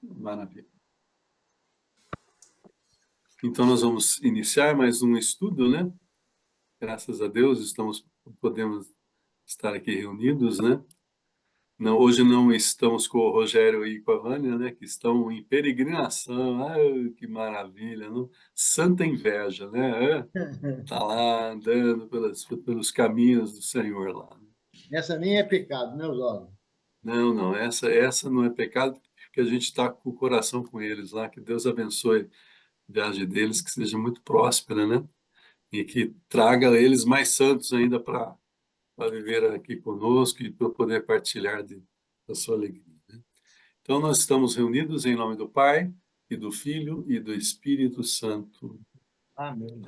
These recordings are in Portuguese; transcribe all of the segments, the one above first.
Maravilha. Então, nós vamos iniciar mais um estudo, né? Graças a Deus, podemos estar aqui reunidos, né? Não, hoje não estamos com o Rogério e com a Vânia, né? Que estão em peregrinação. Ai, que maravilha, não? Santa inveja, né? Tá lá andando pelos caminhos do Senhor lá. Essa nem é pecado, né, Oswaldo? Não, não, essa não é pecado, porque a gente está com o coração com eles lá. Que Deus abençoe a viagem deles, que seja muito próspera, né? E que traga eles mais santos ainda para viver aqui conosco e para poder partilhar da sua alegria, né? Então, nós estamos reunidos em nome do Pai, e do Filho, e do Espírito Santo. Amém.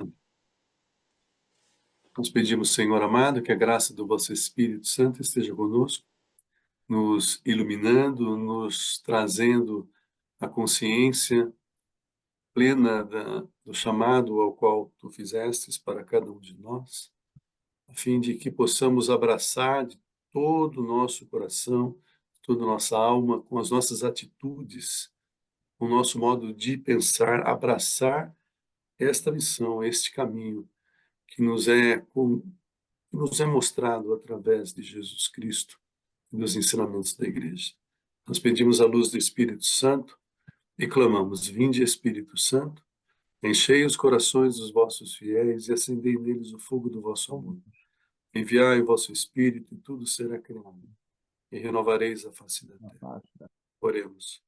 Nós pedimos, Senhor amado, que a graça do vosso Espírito Santo esteja conosco, nos iluminando, nos trazendo a consciência plena do chamado ao qual tu fizestes para cada um de nós, a fim de que possamos abraçar de todo o nosso coração, toda a nossa alma, com as nossas atitudes, com o nosso modo de pensar, abraçar esta missão, este caminho que nos é mostrado através de Jesus Cristo e dos ensinamentos da Igreja. Nós pedimos a luz do Espírito Santo e clamamos: vinde, Espírito Santo, enchei os corações dos vossos fiéis e acendei neles o fogo do vosso amor. Enviai o vosso Espírito e tudo será criado, e renovareis a face da terra. Oremos.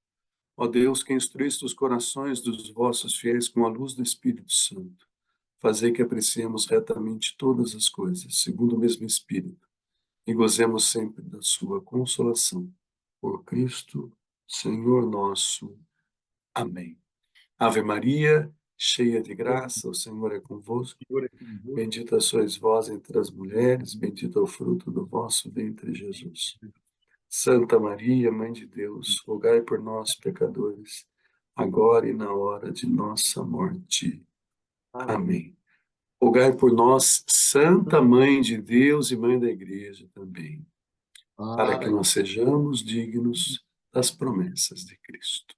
Ó Deus, que instruíste os corações dos vossos fiéis com a luz do Espírito Santo, fazei que apreciemos retamente todas as coisas, segundo o mesmo Espírito, e gozemos sempre da sua consolação. Por Cristo, Senhor nosso. Amém. Ave Maria, cheia de graça, o Senhor é convosco. Bendita sois vós entre as mulheres, bendito é o fruto do vosso ventre, Jesus. Santa Maria, Mãe de Deus, rogai por nós, pecadores, agora e na hora de nossa morte. Amém. Rogai por nós, Santa Mãe de Deus e Mãe da Igreja também, para que nós sejamos dignos das promessas de Cristo.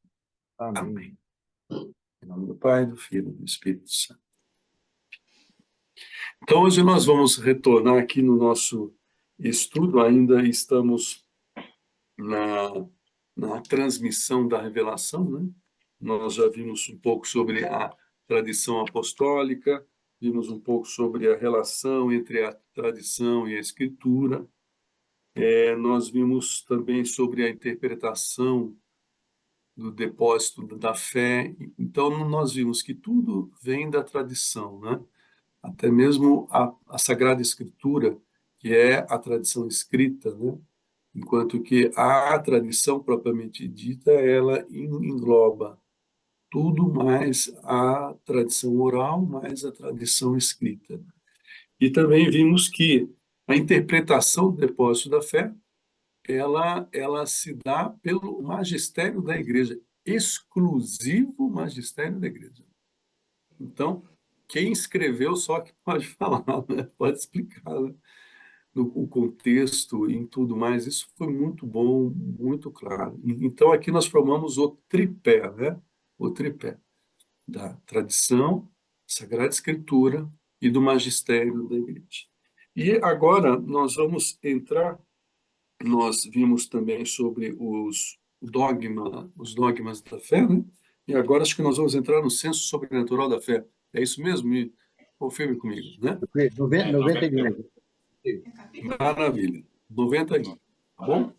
Amém. Em nome do Pai, do Filho e do Espírito Santo. Então, hoje nós vamos retornar aqui no nosso estudo, ainda estamos na transmissão da revelação, né? Nós já vimos um pouco sobre a tradição apostólica, vimos um pouco sobre a relação entre a tradição e a escritura. Nós vimos também sobre a interpretação do depósito da fé. Então, nós vimos que tudo vem da tradição, né? Até mesmo a Sagrada Escritura, que é a tradição escrita, né? Enquanto que a tradição propriamente dita, ela engloba tudo mais a tradição oral, mais a tradição escrita. E também vimos que a interpretação do depósito da fé, ela se dá pelo magistério da Igreja, exclusivo magistério da Igreja. Então, quem escreveu só que pode falar, né? Pode explicar, né? O contexto e em tudo mais, isso foi muito bom, muito claro. Então, aqui nós formamos o tripé, né? O tripé da tradição, Sagrada Escritura e do magistério da Igreja. E agora nós vamos entrar, nós vimos também sobre os dogmas da fé, né? E agora acho que nós vamos entrar no senso sobrenatural da fé. É isso mesmo? Confirme comigo, né? 91. Maravilha. 91, tá bom?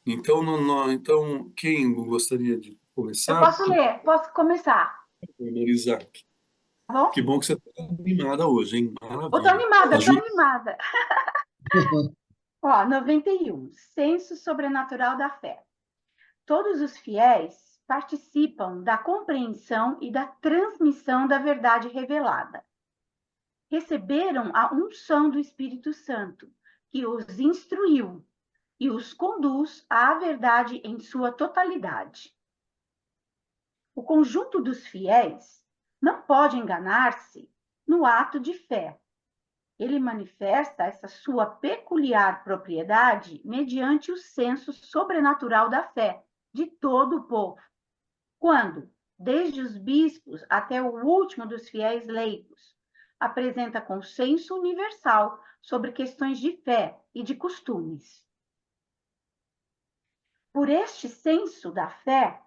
Então, então quem gostaria de começar? Eu posso ler, posso começar. Isaac. Tá bom? Que bom que você está animada hoje, hein? Maravilha. Eu tô animada. Ó, 91. Senso sobrenatural da fé. Todos os fiéis participam da compreensão e da transmissão da verdade revelada. Receberam a unção do Espírito Santo, que os instruiu e os conduz à verdade em sua totalidade. O conjunto dos fiéis não pode enganar-se no ato de fé, Ele manifesta essa sua peculiar propriedade mediante o senso sobrenatural da fé de todo o povo, quando, desde os bispos até o último dos fiéis leigos, apresenta consenso universal sobre questões de fé e de costumes. Por este senso da fé,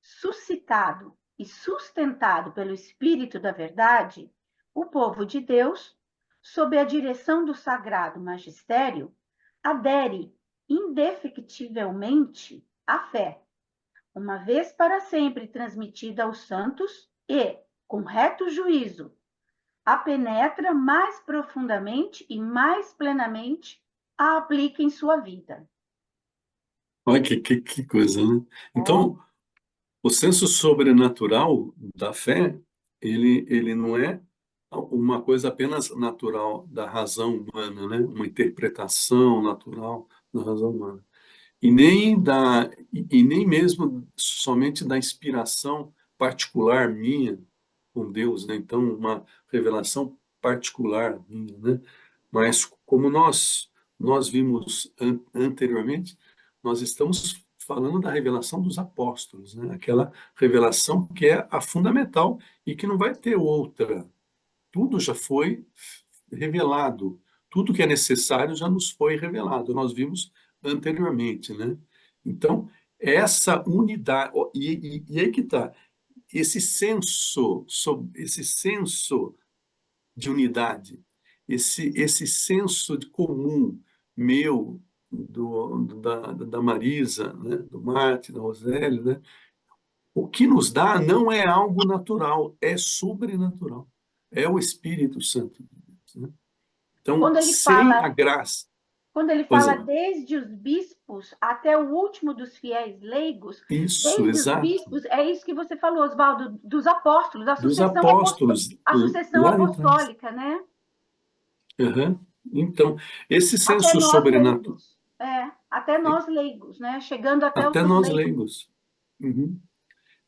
suscitado e sustentado pelo Espírito da Verdade, o povo de Deus, sob a direção do Sagrado Magistério, adere indefectivelmente à fé, uma vez para sempre transmitida aos santos e, com reto juízo, a penetra mais profundamente e mais plenamente a aplica em sua vida. Olha que coisa, né? Então, o senso sobrenatural da fé, ele não é uma coisa apenas natural da razão humana, né? Uma interpretação natural da razão humana. E nem mesmo somente da inspiração particular minha com Deus, né? Então, uma revelação particular minha, né? Mas como nós vimos anteriormente, nós estamos falando da revelação dos apóstolos, né? Aquela revelação que é a fundamental e que não vai ter outra. Tudo já foi revelado, tudo que é necessário já nos foi revelado. Nós vimos anteriormente, né? Então, essa unidade, e aí que está, esse senso de unidade, esse senso de comum meu, da Marisa, né, do Marte, da Rosélio, né, o que nos dá não é algo natural, é sobrenatural. É o Espírito Santo de Deus, né? Então, Quando ele sem fala a graça... Quando ele Pois fala é, desde os bispos até o último dos fiéis leigos, isso, desde os exato. bispos, é isso que você falou, Oswaldo, dos apóstolos, Dos apóstolos, a sucessão lá atrás. apostólica, né? Uhum. Então, esse Até senso nós sobrenatural, leigos. Até nós leigos, né? Chegando até até os nós leigos. leigos. Uhum.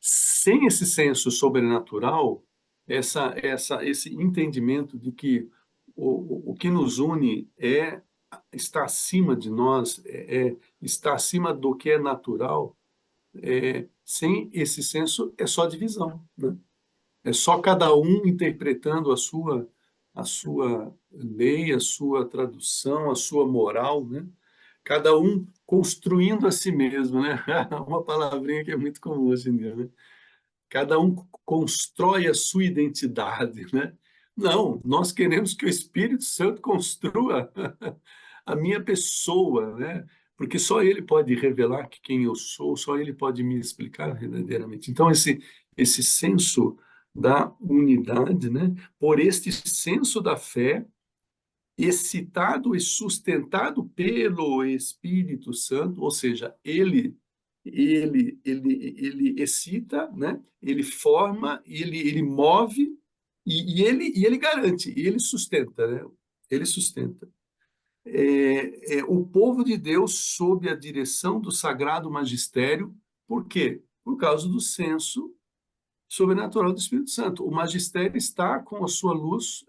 Sem esse senso sobrenatural, esse entendimento de que o que nos une está acima de nós, está acima do que é natural, sem esse senso é só divisão, né? É só cada um interpretando a sua lei, a sua tradução, a sua moral, né? Cada um construindo a si mesmo, né? Uma palavrinha que é muito comum hoje em dia, né? Cada um constrói a sua identidade, né? Não, nós queremos que o Espírito Santo construa a minha pessoa, né? Porque só ele pode revelar quem eu sou, só ele pode me explicar verdadeiramente. Então, esse senso da unidade, né? Por este senso da fé, excitado e sustentado pelo Espírito Santo, ou seja, ele excita, né? Ele forma, ele move e ele garante, e ele sustenta, né? Ele sustenta. O povo de Deus sob a direção do Sagrado Magistério, por quê? Por causa do senso sobrenatural do Espírito Santo. O magistério está com a sua luz,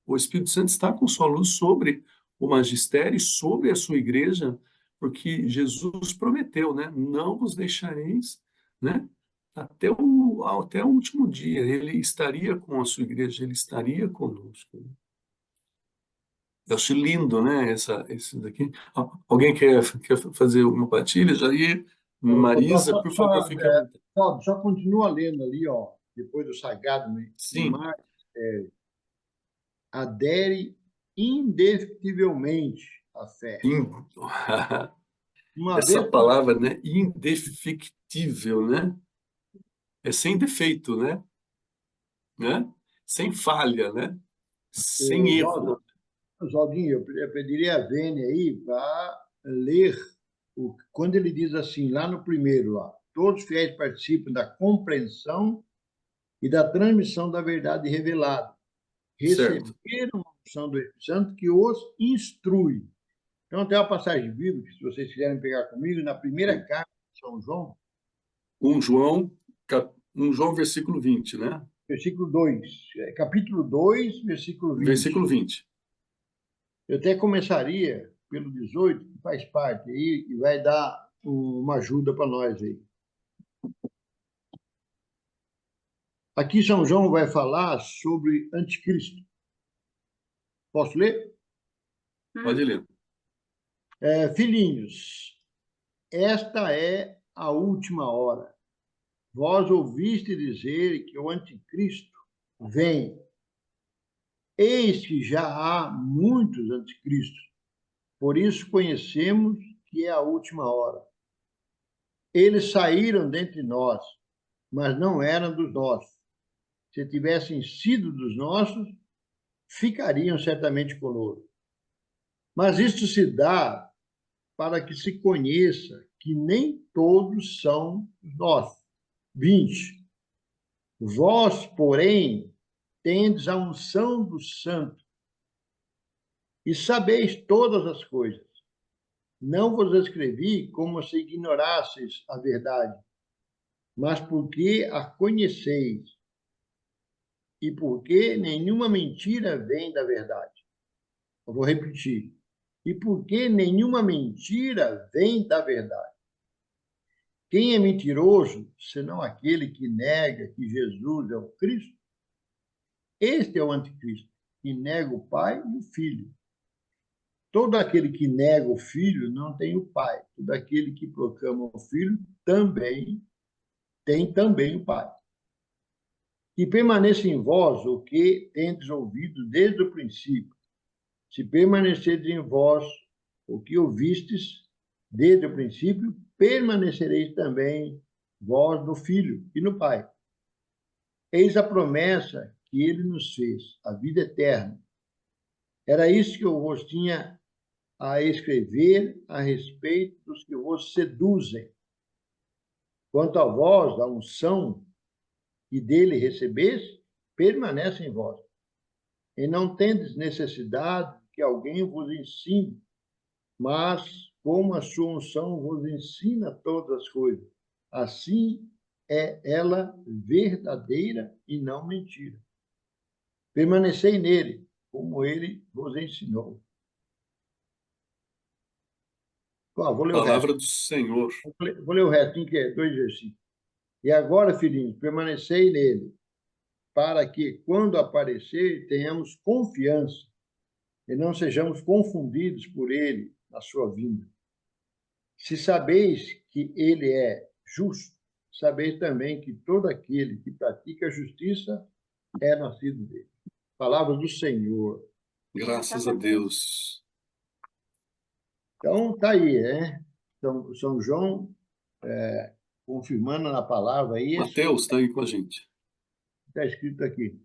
o Espírito Santo está com sua luz sobre o magistério, sobre a sua igreja, porque Jesus prometeu, né? Não vos deixareis, né? Até o último dia. Ele estaria com a sua igreja, ele estaria conosco. Eu acho lindo, né? Esse daqui. Alguém quer fazer uma partilha? Jair, Marisa, por favor, fique à vontade. Só continua lendo ali, ó, depois do Sagrado e Sim. Marte, adere indefectivelmente à fé. Uma Essa vez palavra, né, indefectível, né? É sem defeito, né? Né? Sem falha, né? Sem erro. Oswaldinho, eu pediria a Vênia aí para ler quando ele diz assim, lá no primeiro, lá, todos os fiéis participam da compreensão e da transmissão da verdade revelada. Certo. Receberam a unção do Espírito Santo que os instrui. Então, tem uma passagem bíblica, se vocês quiserem pegar comigo, na primeira carta de São João. 1 João, 1 João, versículo 20, né? versículo 2, capítulo 2, versículo 20. Versículo 20. Eu até começaria pelo 18, que faz parte aí, e vai dar uma ajuda para nós aí. Aqui São João vai falar sobre anticristo. Posso ler? Pode ler. Filhinhos, esta é a última hora. Vós ouviste dizer que o anticristo vem. Eis que já há muitos anticristos. Por isso conhecemos que é a última hora. Eles saíram dentre nós, mas não eram dos nossos. Se tivessem sido dos nossos, ficariam certamente conosco. Mas isto se dá para que se conheça que nem todos são nossos. 20. Vós, porém, tendes a unção do Santo e sabeis todas as coisas. Não vos escrevi como se ignorasseis a verdade, mas porque a conheceis e porque nenhuma mentira vem da verdade. Eu vou repetir. E porque nenhuma mentira vem da verdade. Quem é mentiroso, senão aquele que nega que Jesus é o Cristo? Este é o anticristo, que nega o Pai e o Filho. Todo aquele que nega o Filho não tem o Pai. Todo aquele que proclama o Filho também tem também o Pai. E permaneça em vós o que tendes ouvido desde o princípio. Se permanecerdes em vós o que ouvistes desde o princípio, permanecereis também vós no Filho e no Pai. Eis a promessa que ele nos fez, a vida eterna. Era isso que eu vos tinha a escrever a respeito dos que vos seduzem. Quanto a vós, a unção que dele recebeste, permanece em vós. E não tendes necessidade que alguém vos ensine, mas como a sua unção vos ensina todas as coisas, assim é ela verdadeira e não mentira. Permanecei nele, como ele vos ensinou. Vou ler o resto. Palavra do Senhor. Vou ler o resto, que é 2 versículos. E agora, filhinhos, permanecei nele, para que, quando aparecer, tenhamos confiança e não sejamos confundidos por ele na sua vinda. Se sabeis que ele é justo, sabeis também que todo aquele que pratica a justiça é nascido dele. Palavra do Senhor. Graças a Deus. Então, está aí, né? Então, São João, confirmando na palavra aí. Mateus está aí com a gente. Está escrito aqui.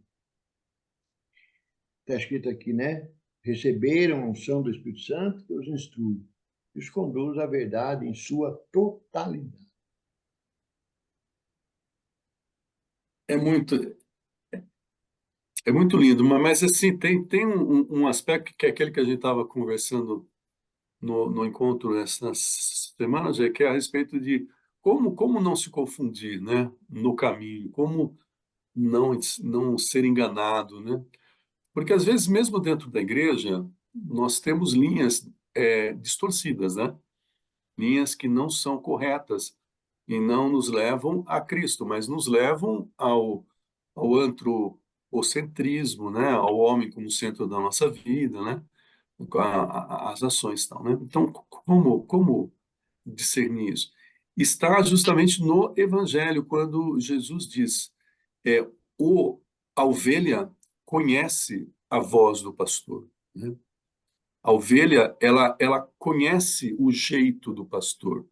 Está escrito aqui, né? Receberam a unção do Espírito Santo que os instrui e os conduz à verdade em sua totalidade. É muito lindo, mas assim, tem um aspecto que é aquele que a gente estava conversando no encontro essas semanas, que é a respeito de como não se confundir, né, no caminho, como não ser enganado, né? Porque às vezes mesmo dentro da igreja nós temos linhas distorcidas, né? Linhas que não são corretas e não nos levam a Cristo, mas nos levam ao antropocentrismo, né? Ao homem como centro da nossa vida, né? As ações estão, né? Então, como discernir isso? Está justamente no Evangelho, quando Jesus diz, é, a ovelha conhece a voz do pastor, né? A ovelha, ela conhece o jeito do pastor.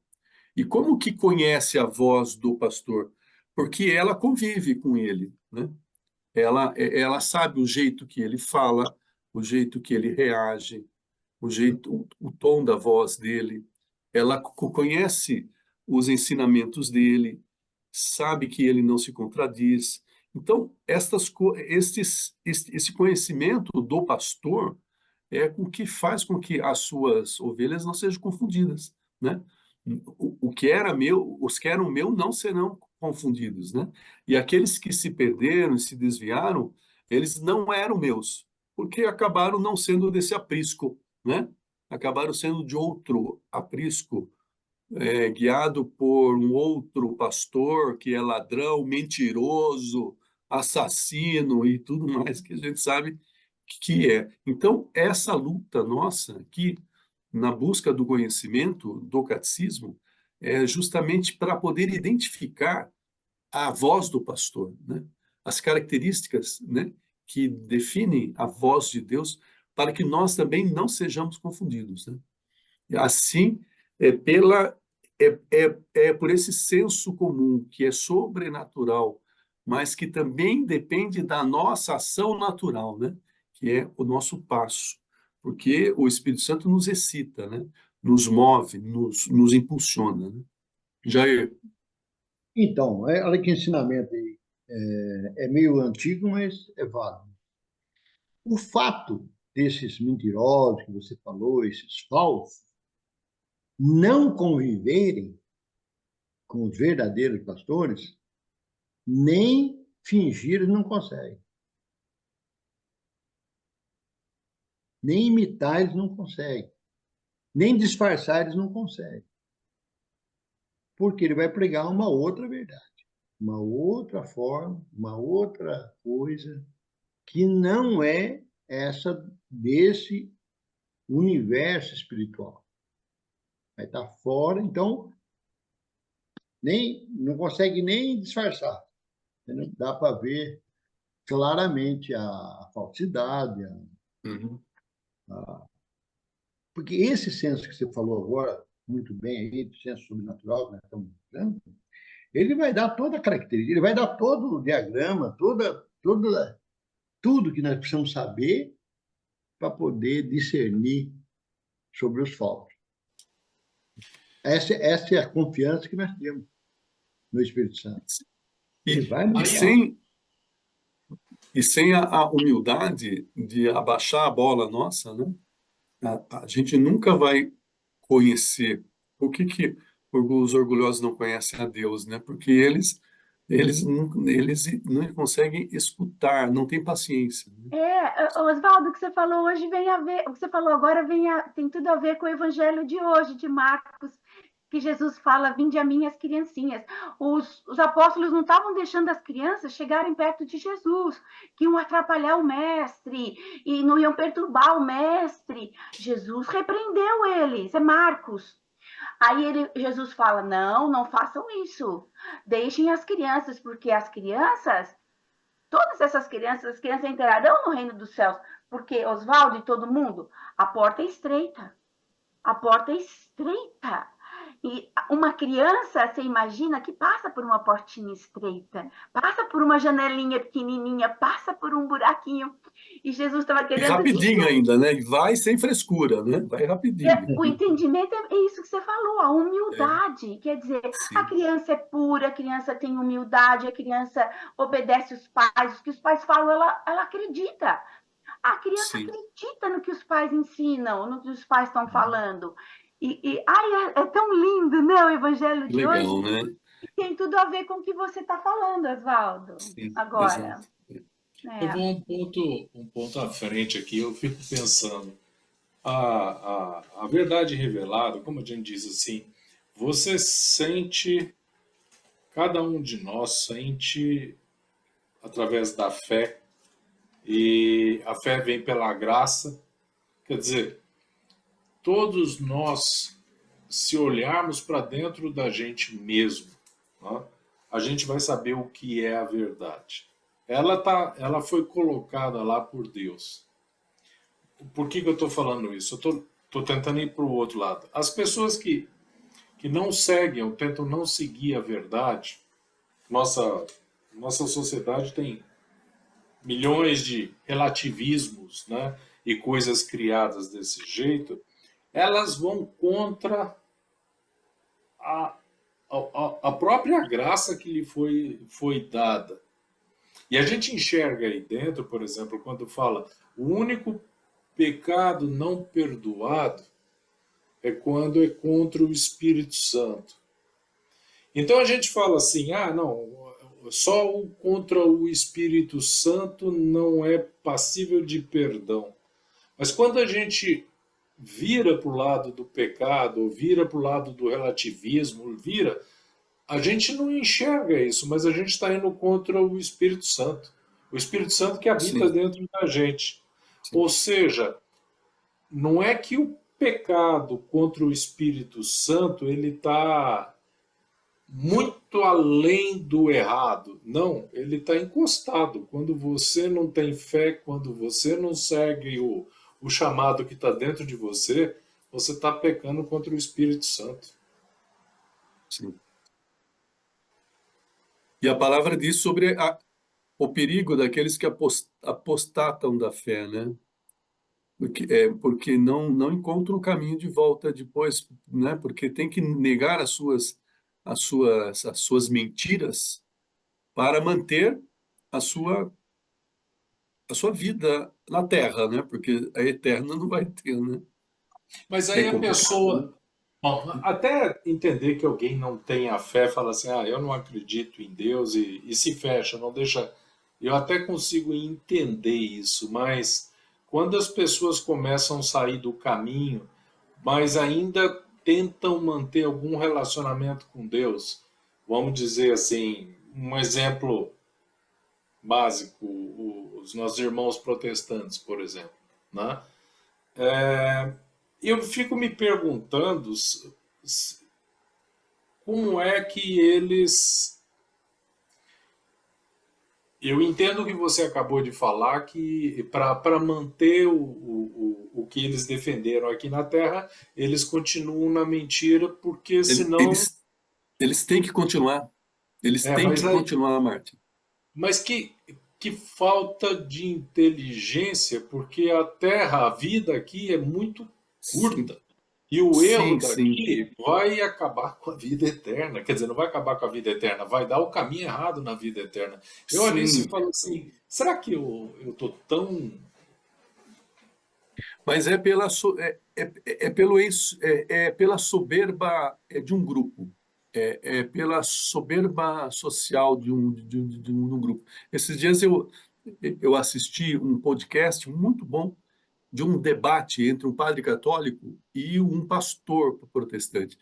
E como que conhece a voz do pastor? Porque ela convive com ele, né? Ela sabe o jeito que ele fala, o jeito que ele reage, o tom da voz dele. Ela conhece os ensinamentos dele, sabe que ele não se contradiz. Então, esse conhecimento do pastor é o que faz com que as suas ovelhas não sejam confundidas, né? O que era meu, os que eram meu não serão confundidos, né? E aqueles que se perderam, se desviaram, eles não eram meus, porque acabaram não sendo desse aprisco, né? Acabaram sendo de outro aprisco, guiado por um outro pastor que é ladrão, mentiroso, assassino e tudo mais que a gente sabe que é. Então, essa luta nossa aqui, na busca do conhecimento do catecismo, é justamente para poder identificar a voz do pastor, né? As características, né, que definem a voz de Deus, para que nós também não sejamos confundidos, né? Assim, é por esse senso comum que é sobrenatural, mas que também depende da nossa ação natural, né? Que é o nosso passo, porque o Espírito Santo nos excita, né? Nos move, nos impulsiona, né? Jair. Então, olha que ensinamento aí. É meio antigo, mas é válido. O fato desses mentirosos que você falou, esses falsos, não conviverem com os verdadeiros pastores, nem fingir eles não conseguem. Nem imitar eles não conseguem. Nem disfarçar eles não conseguem. Porque ele vai pregar uma outra verdade, uma outra forma, uma outra coisa, que não é essa desse universo espiritual. Vai estar fora, então não consegue nem disfarçar. Entendeu? Dá para ver claramente a falsidade. Uhum. Porque esse senso que você falou agora, muito bem aí, do senso sobrenatural que nós estamos usando, ele vai dar toda a característica, ele vai dar todo o diagrama, tudo que nós precisamos saber para poder discernir sobre os falsos. Essa é a confiança que nós temos no Espírito Santo. Ele vai E mostrar. sem a humildade de abaixar a bola nossa, né? A gente nunca vai conhecer. Por que os orgulhosos não conhecem a Deus, né? Porque eles não conseguem escutar, não têm paciência, né? Oswaldo, o que você falou hoje vem a ver, o que você falou agora tem tudo a ver com o evangelho de hoje, de Marcos, que Jesus fala: vinde a mim as criancinhas. Os apóstolos não estavam deixando as crianças chegarem perto de Jesus, que iam atrapalhar o mestre e não iam perturbar o mestre. Jesus repreendeu eles, é Marcos. Aí Jesus fala: não façam isso, deixem as crianças, porque as crianças, todas essas crianças, as crianças entrarão no reino dos céus, porque, Oswaldo e todo mundo, a porta é estreita. A porta é estreita. E uma criança, você imagina que passa por uma portinha estreita, passa por uma janelinha pequenininha, passa por um buraquinho. E Jesus estava E querendo rapidinho ainda, né? E vai sem frescura, né? Vai rapidinho. o entendimento é isso que você falou, a É, humildade. Quer dizer, a sim, criança é pura, a criança tem humildade, a criança obedece os pais, o que os pais falam, ela acredita. A criança sim. acredita no que os pais ensinam, no que os pais estão falando. É tão lindo, né, o evangelho de Legal, hoje? né? E tem tudo a ver com o que você está falando, Oswaldo, Sim, agora. exato. Eu É. vou um ponto à frente aqui, eu fico pensando. A verdade revelada, como a gente diz assim, você sente, cada um de nós sente através da fé, e a fé vem pela graça. Quer dizer, todos nós, se olharmos para dentro da gente mesmo, né, a gente vai saber o que é a verdade. Ela foi colocada lá por Deus. Por que eu estou falando isso? Eu estou tentando ir para o outro lado. As pessoas que não seguem ou tentam não seguir a verdade, nossa sociedade tem milhões de relativismos, né, e coisas criadas desse jeito, elas vão contra a, a própria graça que lhe foi dada. E a gente enxerga aí dentro, por exemplo, quando fala o único pecado não perdoado é quando é contra o Espírito Santo. Então a gente fala assim, ah, não, só o contra o Espírito Santo não é passível de perdão. Mas quando a gente vira para o lado do pecado, ou vira para o lado do relativismo, a gente não enxerga isso, mas a gente está indo contra o Espírito Santo. O Espírito Santo que habita Sim, dentro da gente. sim, Ou seja, não é que o pecado contra o Espírito Santo ele está muito além do errado. Não, ele está encostado. Quando você não tem fé, quando você não segue o chamado que está dentro de você, você está pecando contra o Espírito Santo. sim. E a palavra diz sobre o perigo daqueles que apostatam da fé, né? Porque não encontram o caminho de volta depois, né? Porque tem que negar as suas mentiras para manter a sua, a sua vida na Terra, né? Porque a eterna não vai ter, né? Mas É aí a complicado, né? pessoa, bom, até entender que alguém não tem a fé, fala assim, ah, eu não acredito em Deus e se fecha, não deixa. Eu até consigo entender isso, mas quando as pessoas começam a sair do caminho, mas ainda tentam manter algum relacionamento com Deus, vamos dizer assim, um exemplo básico, os nossos irmãos protestantes, por exemplo, né? Eu fico me perguntando como é que eles. Eu entendo que você acabou de falar que para manter o que eles defenderam aqui na Terra, eles continuam na mentira, porque Ele- senão. Eles, eles têm que continuar. Eles É, têm mas, que continuar, Martin. mas que falta de inteligência, porque a Terra, a vida aqui é muito Sim, curta. E o erro sim, sim, daqui vai acabar com a vida eterna. Quer dizer, não vai acabar com a vida eterna, vai dar o caminho errado na vida eterna. Eu olho isso e sim. falo assim: será que eu tô tão. Mas é pela soberba de um grupo. É pela soberba social de um grupo. Esses dias eu assisti um podcast muito bom de um debate entre um padre católico e um pastor protestante.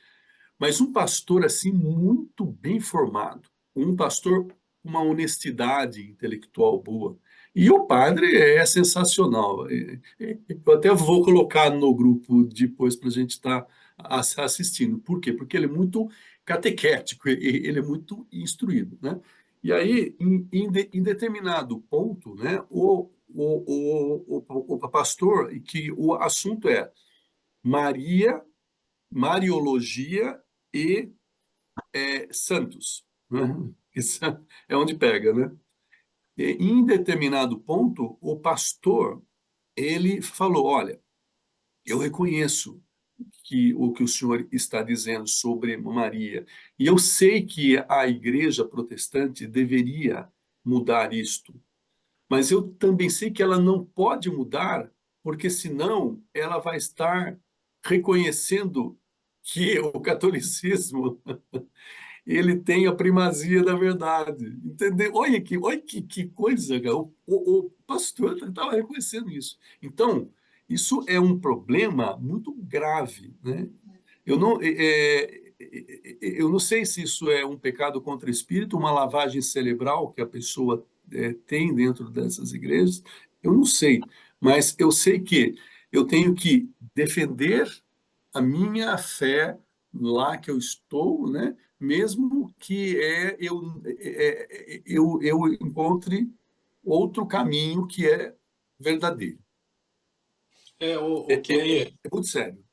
Mas um pastor assim muito bem formado, um pastor com uma honestidade intelectual boa. E o padre é sensacional. Eu até vou colocar no grupo depois para a gente estar assistindo. Por quê? Porque ele é muito catequético, ele é muito instruído, né? E aí, em determinado ponto, né, o pastor, e que o assunto é Maria, Mariologia e Santos, né? Isso é onde pega, né? E, em determinado ponto, o pastor ele falou: olha, eu reconheço que o que o senhor está dizendo sobre Maria, e eu sei que a igreja protestante deveria mudar isto, mas eu também sei que ela não pode mudar, porque senão ela vai estar reconhecendo que o catolicismo ele tem a primazia da verdade, entendeu? Olha que coisa, cara. O pastor estava reconhecendo isso. Então, isso é um problema muito grave, né? Eu não sei se isso é um pecado contra o espírito, uma lavagem cerebral que a pessoa tem dentro dessas igrejas, eu não sei, mas eu sei que eu tenho que defender a minha fé lá que eu estou, né? Mesmo que eu encontre outro caminho que é verdadeiro. É, É, é muito sério.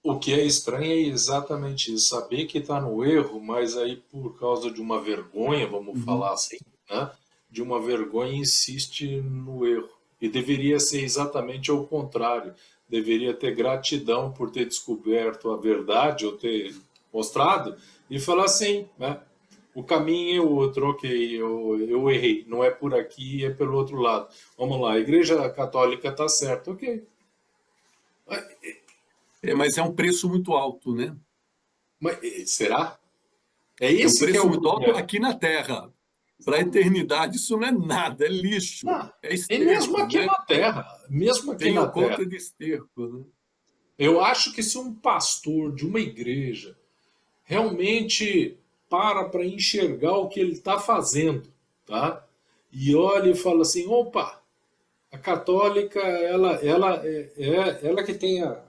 o que é estranho é exatamente isso. Saber que está no erro, mas aí por causa de uma vergonha, vamos Uhum. falar assim, né? De uma vergonha insiste no erro. E deveria ser exatamente o contrário. Deveria ter gratidão por ter descoberto a verdade ou ter mostrado e falar assim, né? O caminho é outro, ok, eu errei, não é por aqui, é pelo outro lado. Vamos lá, a Igreja Católica está certa, ok. Mas é um preço muito alto, né? Mas será? É É um esse que é preço o muito alto problema. aqui na Terra. Para a eternidade, isso não é nada, é lixo, Não, é e mesmo esterco, aqui né? na Terra, mesmo aqui na Tenho Terra, conta de esterco, né? eu acho que se um pastor de uma igreja realmente para enxergar o que ele está fazendo, tá? E olha e fala assim, opa, a católica, ela que tem a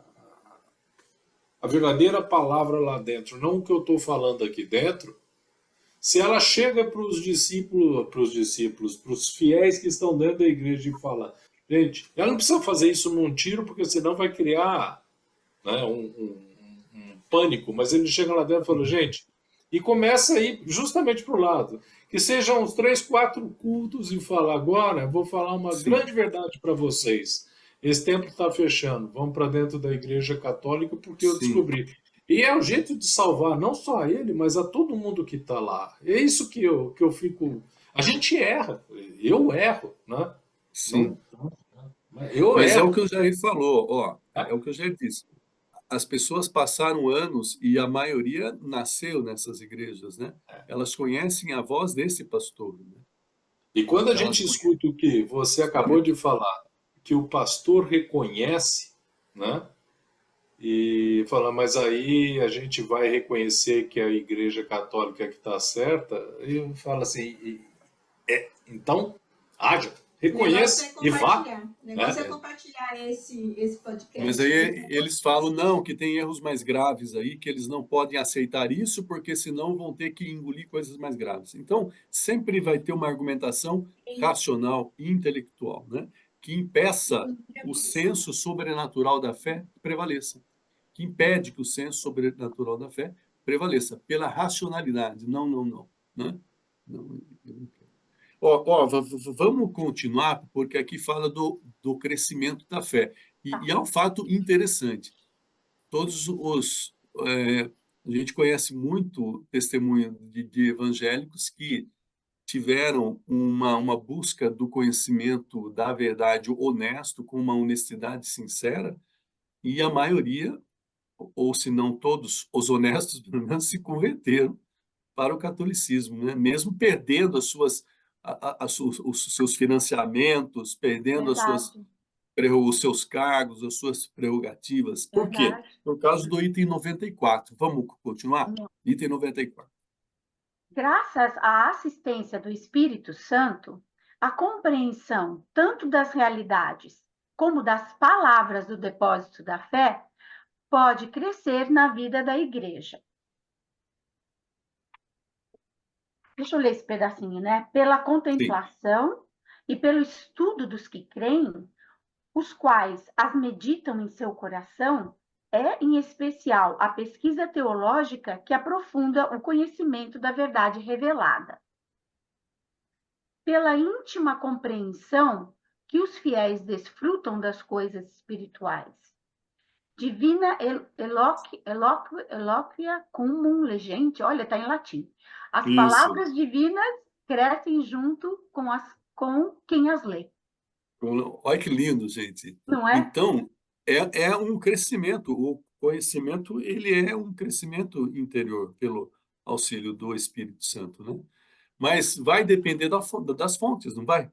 verdadeira palavra lá dentro, não o que eu estou falando aqui dentro. Se ela chega para os fiéis que estão dentro da igreja e fala, gente, ela não precisa fazer isso num tiro, porque senão vai criar, né, um pânico, mas ele chega lá dentro e fala, gente, e começa a ir justamente para o lado, que sejam uns 3, 4 cultos e fala, agora eu vou falar uma Sim, grande verdade para vocês. Esse templo está fechando, vamos para dentro da igreja católica porque eu sim. descobri. E é o jeito de salvar não só a ele, mas a todo mundo que está lá. É isso que eu fico. A gente erra, eu erro, né? Não, Sim. eu Mas é o erro. que o Jair falou, ó, Né? é o que o Jair disse. As pessoas passaram anos e a maioria nasceu nessas igrejas, né? Elas conhecem a voz desse pastor, né? E quando a Elas gente conhecem escuta o que a você acabou história. de falar, que o pastor reconhece, né? E fala, mas aí a gente vai reconhecer que a Igreja Católica que está certa, e fala assim, então haja, O negócio é reconheça e vá, compartilhar. O negócio é né? É. compartilhar esse Mas podcast aí aí com eles vocês. falam, não, que tem erros mais graves aí, que eles não podem aceitar isso, porque senão vão ter que engolir coisas mais graves. Então, sempre vai ter uma argumentação racional e intelectual, né? Que impeça o senso sobrenatural da fé prevaleça. Que impede que o senso sobrenatural da fé prevaleça pela racionalidade. Não, não, não, né? Não, eu não quero. Vamos continuar, porque aqui fala do crescimento da fé. Tá. E é um fato interessante. Todos os. A gente conhece muito testemunho de evangélicos que tiveram uma busca do conhecimento da verdade honesto, com uma honestidade sincera, e a maioria, ou se não todos, os honestos, pelo menos, se converteram para o catolicismo, né? Mesmo perdendo os seus financiamentos, perdendo Verdade, os seus cargos, as suas prerrogativas. Por quê? verdade. Por causa do item 94. Vamos continuar? Item 94. Graças à assistência do Espírito Santo, a compreensão tanto das realidades como das palavras do depósito da fé pode crescer na vida da igreja. Deixa eu ler esse pedacinho, né? Pela Sim, contemplação e pelo estudo dos que creem, os quais as meditam em seu coração, é, em especial, a pesquisa teológica que aprofunda o conhecimento da verdade revelada. Pela íntima compreensão que os fiéis desfrutam das coisas espirituais. Divina eloquia cumum legente, olha, está em latim. As isso. palavras divinas crescem junto com quem as lê. Olha que lindo, gente. Não é? Então, é um crescimento. O conhecimento, ele é um crescimento interior pelo auxílio do Espírito Santo, né? Mas vai depender das fontes, não vai?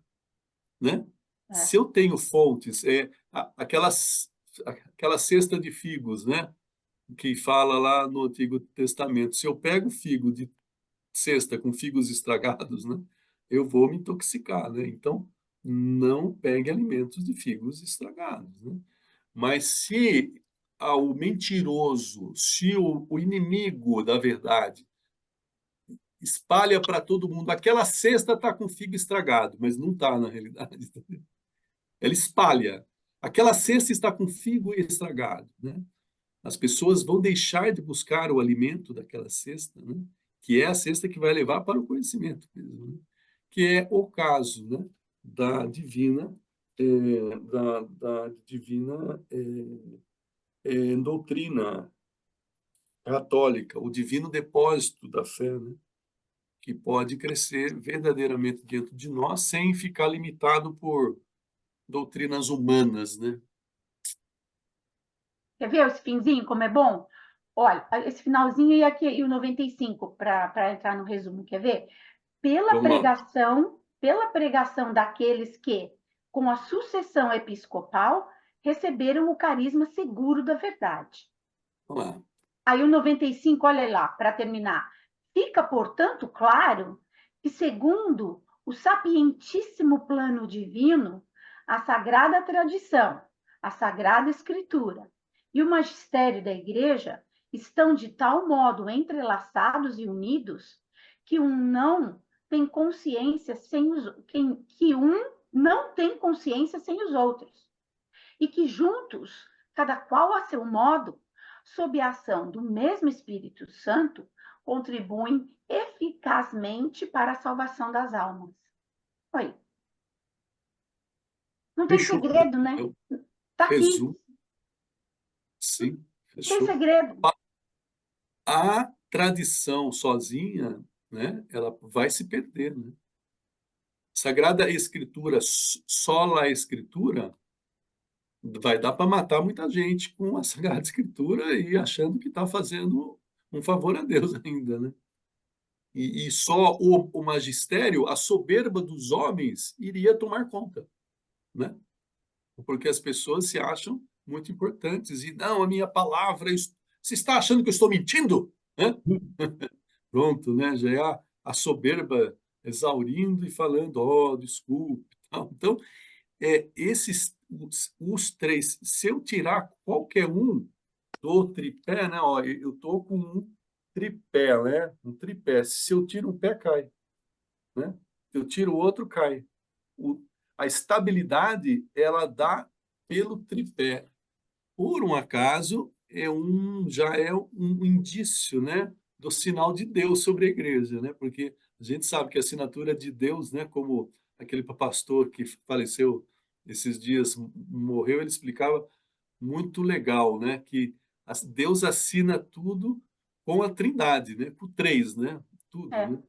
Né? É. Se eu tenho fontes, aquela cesta de figos, né? Que fala lá no Antigo Testamento. Se eu pego figo de cesta com figos estragados, né? Eu vou me intoxicar, né? Então, não pegue alimentos de figos estragados, né? Mas se o mentiroso, se o inimigo da verdade espalha para todo mundo, aquela cesta está com figo estragado, mas não está na realidade. Ela espalha. Aquela cesta está com figo estragado, né? As pessoas vão deixar de buscar o alimento daquela cesta, né? Que é a cesta que vai levar para o conhecimento mesmo, né? Que é o caso, né? Da divina, da divina doutrina católica, o divino depósito da fé, né? Que pode crescer verdadeiramente dentro de nós sem ficar limitado por doutrinas humanas, né? Quer ver esse finzinho como é bom? Olha, esse finalzinho e aqui e o 95 para entrar no resumo, quer ver? Vamos lá. Pela pregação daqueles que, com a sucessão episcopal, receberam o carisma seguro da verdade. Vamos lá. Aí o 95, olha lá, para terminar. Fica, portanto, claro que, segundo o sapientíssimo plano divino, a sagrada tradição, a sagrada escritura e o magistério da Igreja estão de tal modo entrelaçados e unidos que um não tem consciência sem os que um não tem consciência sem os outros e que juntos, cada qual a seu modo, sob a ação do mesmo Espírito Santo, contribuem eficazmente para a salvação das almas. Oi. Não tem Fechou. segredo, né? Então, Tá aqui. resumo. Sim, Não tem fechou. segredo. A tradição sozinha, né, ela vai se perder, né? Sagrada Escritura, sola Escritura, vai dar para matar muita gente com a Sagrada Escritura e achando que está fazendo um favor a Deus ainda, né? E só o magistério, a soberba dos homens, iria tomar conta, né? Porque as pessoas se acham muito importantes e não, a minha palavra, você está achando que eu estou mentindo? Né? Pronto, né? Já é a soberba exaurindo e falando, oh, desculpe. Então, esses os três, se eu tirar qualquer um do tripé, né? Ó, eu estou com um tripé, né? Um tripé. Se eu tiro um pé, cai, né? Eu tiro o outro, cai. O, a estabilidade, ela dá pelo tripé. Por um acaso, já é um indício, né, do sinal de Deus sobre a igreja, né? Porque a gente sabe que a assinatura de Deus, né, como aquele pastor que faleceu esses dias, morreu, ele explicava muito legal, né, que Deus assina tudo com a Trindade, né, com três, né, tudo, É, né?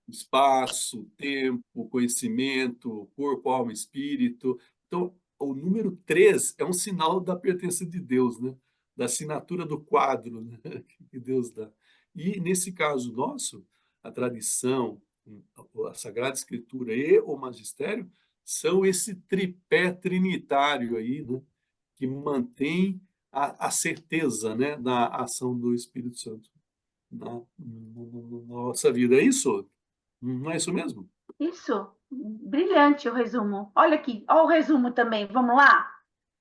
Espaço, tempo, conhecimento, corpo, alma, espírito. Então, o número 3 é um sinal da pertença de Deus, né? Da assinatura do quadro, né? Que Deus dá. E, nesse caso nosso, a tradição, a Sagrada Escritura e o magistério são esse tripé trinitário aí, né? Que mantém a certeza, né? Da ação do Espírito Santo na nossa vida. É isso? Não é isso mesmo? isso. Brilhante o resumo. Olha aqui, olha o resumo também. Vamos lá?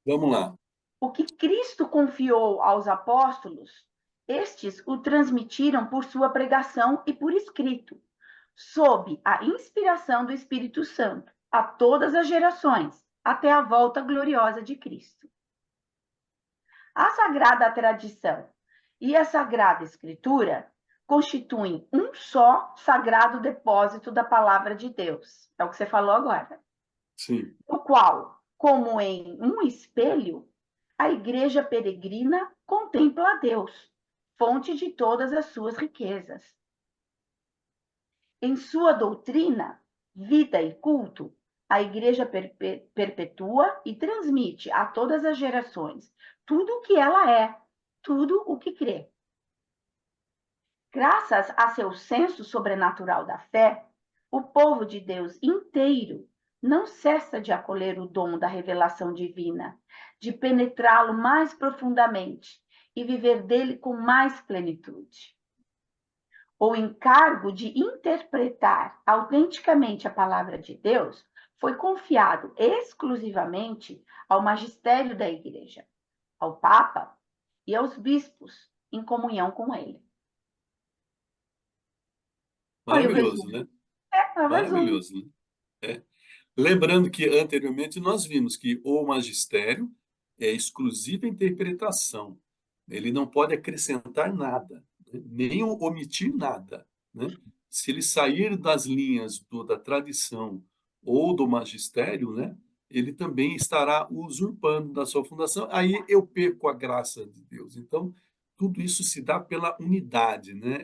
Vamos lá. O que Cristo confiou aos apóstolos, estes o transmitiram por sua pregação e por escrito, sob a inspiração do Espírito Santo, a todas as gerações, até a volta gloriosa de Cristo. A sagrada tradição e a sagrada escritura constituem um só sagrado depósito da palavra de Deus. É o que você falou agora. Sim. No qual, como em um espelho, a igreja peregrina contempla a Deus, fonte de todas as suas riquezas. Em sua doutrina, vida e culto, a igreja perpetua e transmite a todas as gerações tudo o que ela é, tudo o que crê. Graças a seu senso sobrenatural da fé, o povo de Deus inteiro não cessa de acolher o dom da revelação divina, de penetrá-lo mais profundamente e viver dele com mais plenitude. O encargo de interpretar autenticamente a palavra de Deus foi confiado exclusivamente ao magistério da Igreja, ao Papa e aos bispos, em comunhão com ele. Olha o Maravilhoso, resumo. né? É o resumo. Maravilhoso, né? É. Lembrando que anteriormente nós vimos que o magistério é exclusiva interpretação. Ele não pode acrescentar nada, né? Nem omitir nada, né? Se ele sair das linhas da tradição ou do magistério, né? Ele também estará usurpando da sua fundação. Aí eu perco a graça de Deus. Então, tudo isso se dá pela unidade, né?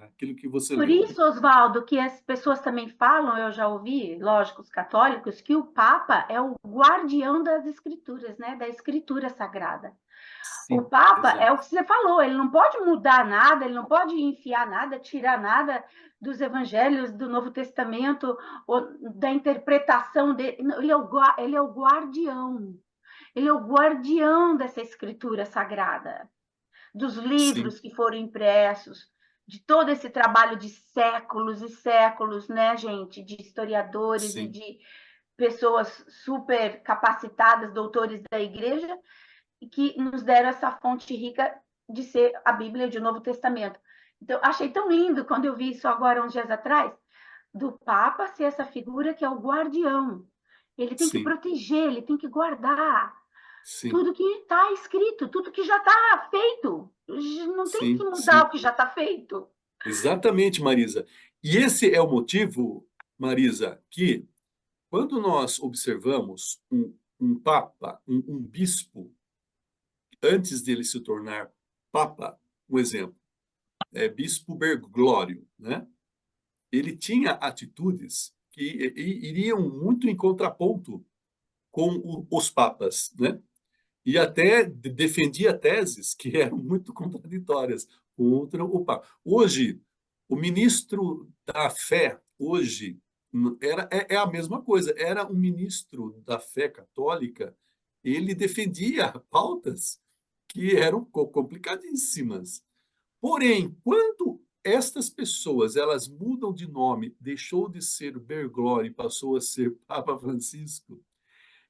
Aquilo que você Por leu. isso, Oswaldo, que as pessoas também falam, eu já ouvi, lógico, os católicos, que o Papa é o guardião das escrituras, né? Da escritura sagrada. O Sim, Papa é o exato. que você falou, ele não pode mudar nada, ele não pode enfiar nada, tirar nada dos evangelhos, do Novo Testamento, ou da interpretação dele. Ele é o guardião. Ele é o guardião dessa escritura sagrada, dos Sim, livros que foram impressos, de todo esse trabalho de séculos e séculos, né, gente, de historiadores e sim, de pessoas super capacitadas, doutores da igreja, que nos deram essa fonte rica de ser a Bíblia de Novo Testamento. Então, achei tão lindo quando eu vi isso agora, uns dias atrás, do Papa ser essa figura que é o guardião. Ele tem que sim, proteger, ele tem que guardar sim, tudo que está escrito, tudo que já está feito. Não tem que sim, mudar o sim. que já está feito. Exatamente, Marisa. E esse é o motivo, Marisa, que quando nós observamos um papa, um bispo, antes dele se tornar papa, um exemplo, bispo Bergoglio, né? Ele tinha atitudes que iriam muito em contraponto com os papas, né? E até defendia teses que eram muito contraditórias contra o Papa. Hoje, o ministro da Fé, hoje, é a mesma coisa, era um ministro da fé católica, ele defendia pautas que eram complicadíssimas. Porém, quando estas pessoas elas mudam de nome, deixou de ser Bergoglio e passou a ser Papa Francisco,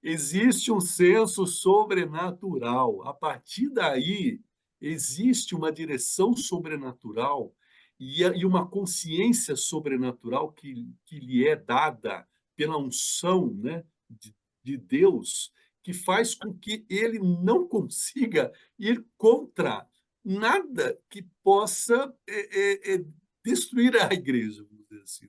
existe um senso sobrenatural. A partir daí, existe uma direção sobrenatural e uma consciência sobrenatural que lhe é dada pela unção, né, de Deus, que faz com que ele não consiga ir contra nada que possa destruir a igreja, vamos dizer assim.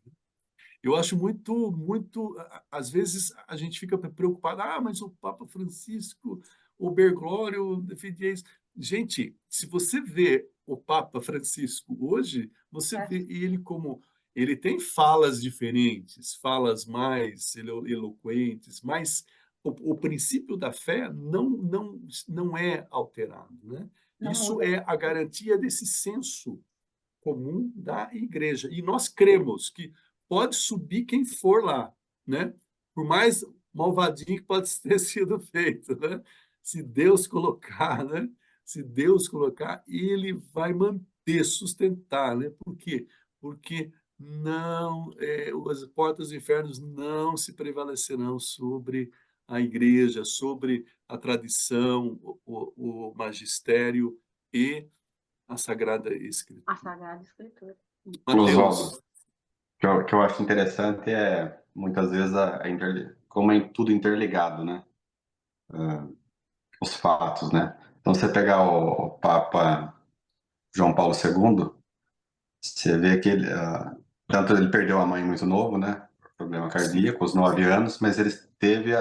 Eu acho muito, às vezes a gente fica preocupado, mas o Papa Francisco, o Bergoglio defendia isso. Gente, se você vê o Papa Francisco hoje, você É, vê ele como ele tem falas diferentes, falas mais eloquentes, mas o princípio da fé não é alterado, né? não Isso muda. é a garantia desse senso comum da igreja. E nós cremos que pode subir quem for lá, né? Por mais malvadinho que pode ter sido feito, né? Se Deus colocar, né? Se Deus colocar, ele vai manter, sustentar, né? Por quê? Porque não, as portas do inferno não se prevalecerão sobre a igreja, sobre a tradição, o magistério e a Sagrada A Escritura. Sagrada Escritura. Mateus, Oswaldo, que eu acho interessante é, muitas vezes, como é tudo interligado, né? Os fatos, né? Então, você pegar o Papa João Paulo II, você vê que tanto ele perdeu a mãe muito novo, né? Problema sim, cardíaco, aos 9 anos, mas ele teve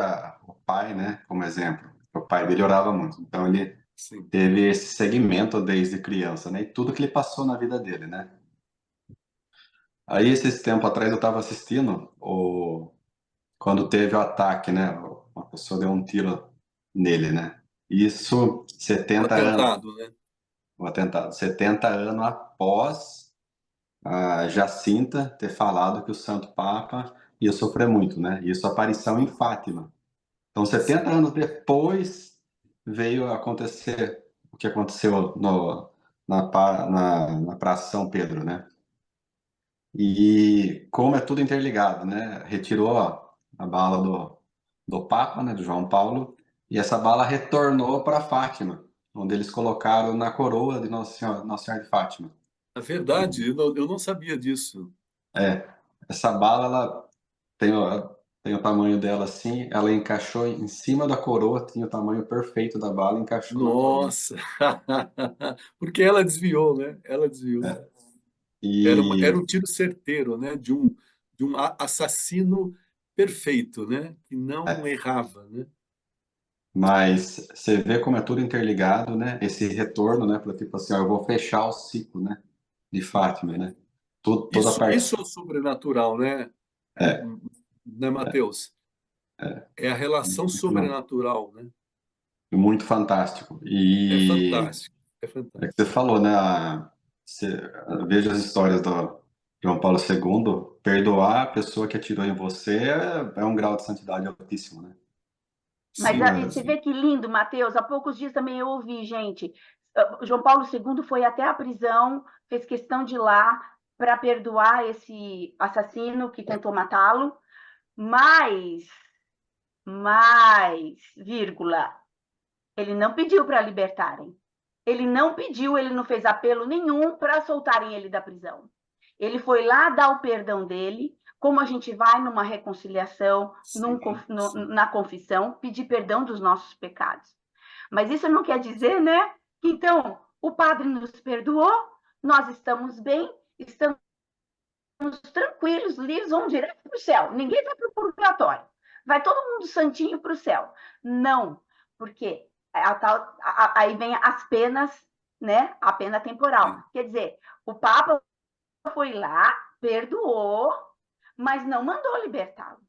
o pai, né? Como exemplo. O pai dele orava muito, então ele sim, teve esse segmento desde criança, né? E tudo que ele passou na vida dele, né? Aí, esses tempo atrás, eu estava assistindo quando teve o ataque, né? Uma pessoa deu um tiro nele, né? Isso o 70 anos, atentado, né? o atentado, 70 anos após a Jacinta ter falado que o Santo Papa ia sofrer muito, né? Isso, aparição em Sim, Fátima. Então, 70 sim, anos depois veio acontecer o que aconteceu na Praça São Pedro, né? E como é tudo interligado, né? Retirou a bala do Papa, né, do João Paulo, e essa bala retornou para Fátima, onde eles colocaram na coroa de Nossa Senhora de Fátima. é verdade, eu não sabia disso. É, essa bala, ela tem o tamanho dela assim, ela encaixou em cima da coroa, tinha o tamanho perfeito da bala, encaixou na coroa. Nossa! Porque ela desviou, né? Ela desviou. É. Era E um tiro certeiro, né? De um assassino perfeito, né? Que não é, errava, né? Mas você vê como é tudo interligado, né? Esse retorno, né? Para tipo assim, ó, eu vou fechar o ciclo, né? De Fátima, né? Toda a parte. Isso é o sobrenatural, né, É, né, Mateus? é, É a relação muito, sobrenatural, né? muito fantástico. É E fantástico, é é que você fantástico. falou, né? Veja as histórias do João Paulo II. Perdoar a pessoa que atirou em você é um grau de santidade altíssimo, né? Mas Sim, você sim. vê que lindo, Mateus. Há poucos dias também eu ouvi, gente. João Paulo II foi até a prisão, fez questão de ir lá para perdoar esse assassino que tentou matá-lo, mas, vírgula, ele não pediu para libertarem. Ele não pediu, ele não fez apelo nenhum para soltarem ele da prisão. Ele foi lá dar o perdão dele, como a gente vai numa reconciliação, Sim, sim. na confissão, pedir perdão dos nossos pecados. Mas isso não quer dizer, né, que então o padre nos perdoou, nós estamos bem, estamos tranquilos, livres, vamos direto para o céu. Ninguém vai para o purgatório. Vai todo mundo santinho para o céu. Não, porque aí vem as penas, né? A pena temporal. Sim, Quer dizer, o Papa foi lá, perdoou, mas não mandou libertá-lo.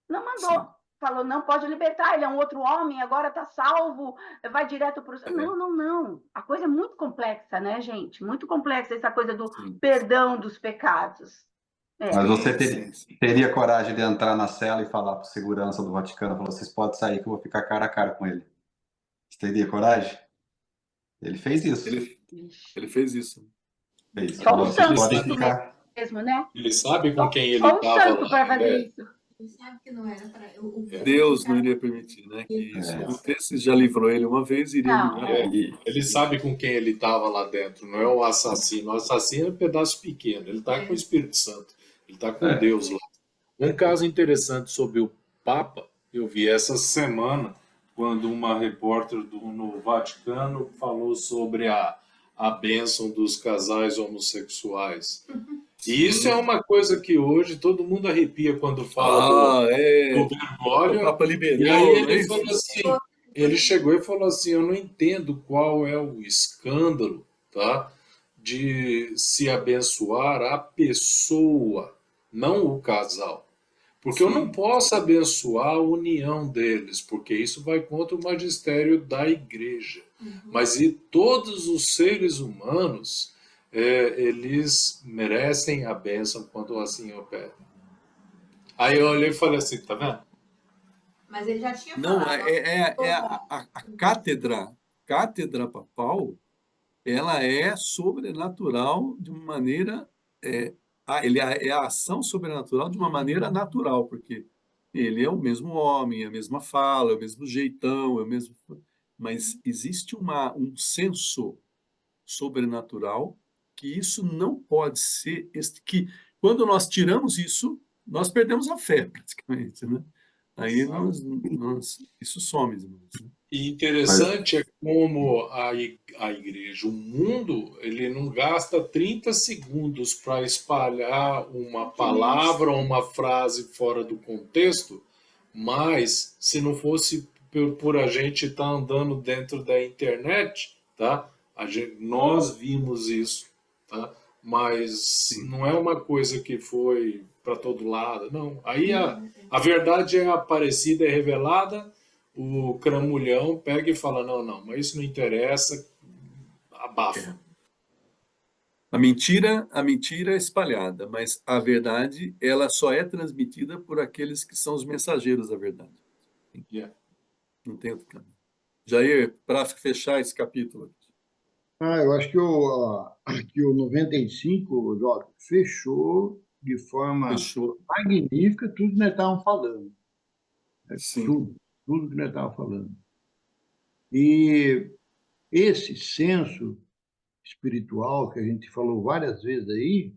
Não mandou. sim. Falou, não pode libertar, ele é um outro homem, agora está salvo, vai direto para o céu. É, Não, não, não. A coisa é muito complexa, né, gente? Muito complexa essa coisa do sim, perdão dos pecados. Mas É. você sim, sim, sim. teria coragem de entrar na cela e falar para o segurança do Vaticano, falar, vocês podem sair que eu vou ficar cara a cara com ele. Você teria coragem? Ele fez isso. Ele, ele fez isso. Fez. Só um Falou, vocês Ele santo podem sabe, isso ficar. mesmo, né? ele sabe com quem ele Só um estava santo lá. para fazer isso. Ele sabe que não era para. Deus não iria permitir, né, que isso É, acontecesse. Já livrou ele uma vez, iria Não, livrar é. outro. Ele sabe com quem ele estava lá dentro, não é o assassino. O assassino é um pedaço pequeno, ele está com o Espírito Santo, ele está com é, Deus lá. Um caso interessante sobre o Papa, eu vi essa semana, quando uma repórter no Vaticano falou sobre a bênção dos casais homossexuais. E isso é Sim. uma coisa que hoje todo mundo arrepia quando fala Ah, do é. O Bergoglio. Papa E aí liberou, não é ele isso? falou assim, ele chegou e falou assim, eu não entendo qual é o escândalo, tá, de se abençoar a pessoa, não o casal. Porque eu não Sim. posso abençoar a união deles, porque isso vai contra o magistério da igreja. Mas e todos os seres humanos, eles merecem a bênção quando assim operam. Aí eu olhei e falei assim, tá vendo? Mas ele já tinha Não, falado. a cátedra papal, ela é sobrenatural de uma maneira, é a ação sobrenatural de uma maneira natural, porque ele é o mesmo homem, é a mesma fala, é o mesmo jeitão, é o mesmo, mas existe um senso sobrenatural que isso não pode ser, que quando nós tiramos isso, nós perdemos a fé, praticamente, né? Aí isso some, irmãos, né? E mas, interessante é como a igreja, o mundo, ele não gasta 30 segundos para espalhar uma palavra ou uma frase fora do contexto, mas se não fosse por a gente estar andando dentro da internet, tá? Nós vimos isso, tá? Mas Sim, não é uma coisa que foi para todo lado, não. Aí a verdade é aparecida, é revelada, o cramulhão pega e fala, não, não, mas isso não interessa, abafa. é. A mentira é espalhada, mas a verdade, ela só é transmitida por aqueles que são os mensageiros da verdade. Yeah. Não tem outro caminho. Jair, para fechar esse capítulo, Eu acho que o 95, Jota, fechou de forma fechou. magnífica tudo que nós estávamos falando. Sim, Tudo que nós estávamos falando. E esse senso espiritual que a gente falou várias vezes aí,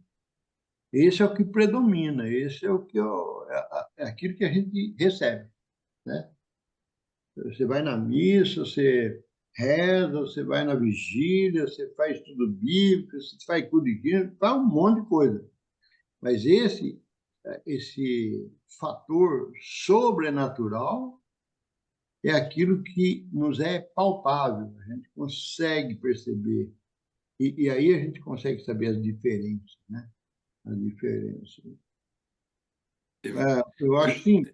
esse é o que predomina, esse é o que é aquilo que a gente recebe, né? Você vai na missa, você reza, você vai na vigília, você faz tudo bíblico, você faz tudo divino, faz um monte de coisa. Mas esse fator sobrenatural, é aquilo que nos é palpável, a gente consegue perceber. E aí a gente consegue saber as diferenças, né? As diferenças. Eu acho, sim,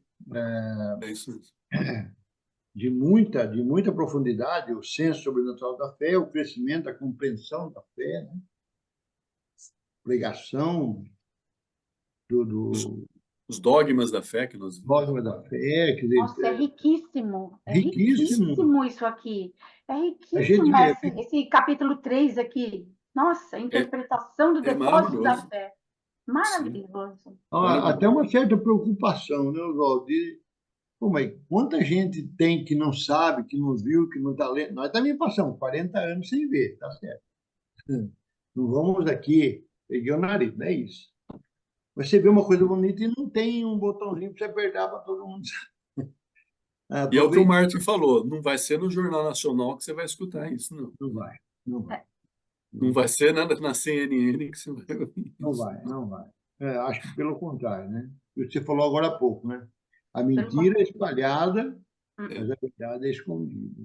É isso mesmo. de muita profundidade, o senso sobrenatural da fé, o crescimento, a compreensão da fé, né? Pregação do Os dogmas da fé que nós vimos. dogma da fé, quer Nossa, é dizer, riquíssimo. É riquíssimo. riquíssimo isso aqui. É A gente riquíssimo esse capítulo 3 aqui. Nossa, a interpretação do É depósito da maravilhoso. fé. Sim. Maravilhoso. até uma certa preocupação, né, Oswaldo? Pô, mas quanta gente tem que não sabe, que não viu, que não está lendo? Nós também passamos 40 anos sem ver, tá certo. Não vamos aqui, peguei o nariz, não é isso. Você vê uma coisa bonita e não tem um botãozinho para você apertar para todo mundo. E é o que o Martin falou, não vai ser no Jornal Nacional que você vai escutar isso, não. Não vai, não vai. Não vai ser na CNN que você vai ouvir isso. Não vai, não vai. Acho que pelo contrário, né? O que você falou agora há pouco, né? A mentira é espalhada, mas a verdade é escondida.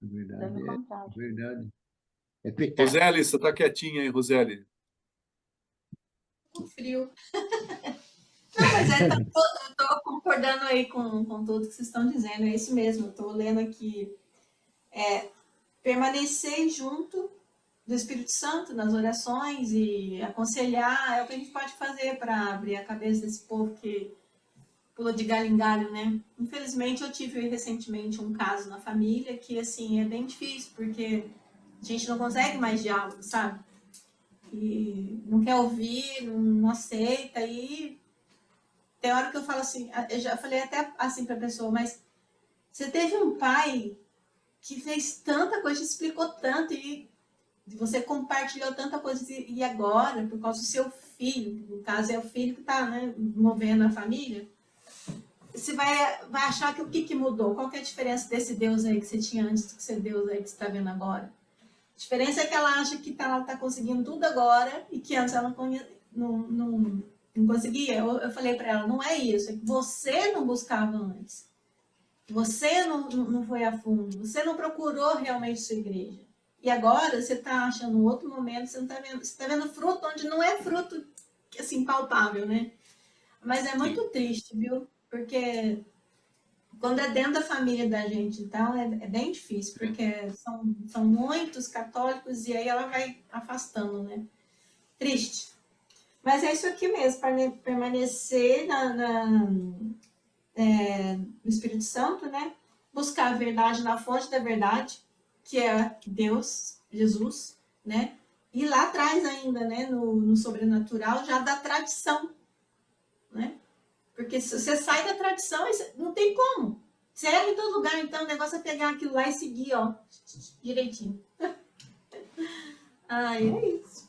A verdade é pecado. Roseli, você está quietinha aí, Roseli? Com frio. Não, mas eu estou concordando aí com tudo que vocês estão dizendo, é isso mesmo. Eu estou lendo aqui. Permanecer junto do Espírito Santo nas orações e aconselhar é o que a gente pode fazer para abrir a cabeça desse povo que pulou de galho em galho, né? Infelizmente, eu tive recentemente um caso na família que, assim, é bem difícil, porque a gente não consegue mais diálogo, sabe? E não quer ouvir, não aceita, e tem hora que eu falo assim, eu já falei até assim para a pessoa, mas você teve um pai que fez tanta coisa, explicou tanto, e você compartilhou tanta coisa, e agora, por causa do seu filho, no caso é o filho que está, né, movendo a família, você vai achar que o que mudou? Qual que é a diferença desse Deus aí que você tinha antes do que esse Deus aí que você está vendo agora? A diferença é que ela acha que ela está conseguindo tudo agora e que antes ela não conseguia. Eu falei para ela, não é isso, é que você não buscava antes. Você não foi a fundo, você não procurou realmente sua igreja. E agora você está achando um outro momento, você não está vendo, você está vendo fruto onde não é fruto assim, palpável, né? Mas é muito triste, viu? Porque quando é dentro da família da gente e tal, é bem difícil, porque são muitos católicos e aí ela vai afastando, né? Triste. Mas é isso aqui mesmo, para permanecer no Espírito Santo, né? Buscar a verdade na fonte da verdade, que é Deus, Jesus, né? E lá atrás ainda, né? No sobrenatural, já da tradição, né? Porque se você sai da tradição, não tem como. Você erra em todo lugar, então o negócio é pegar aquilo lá e seguir, ó, direitinho. É isso.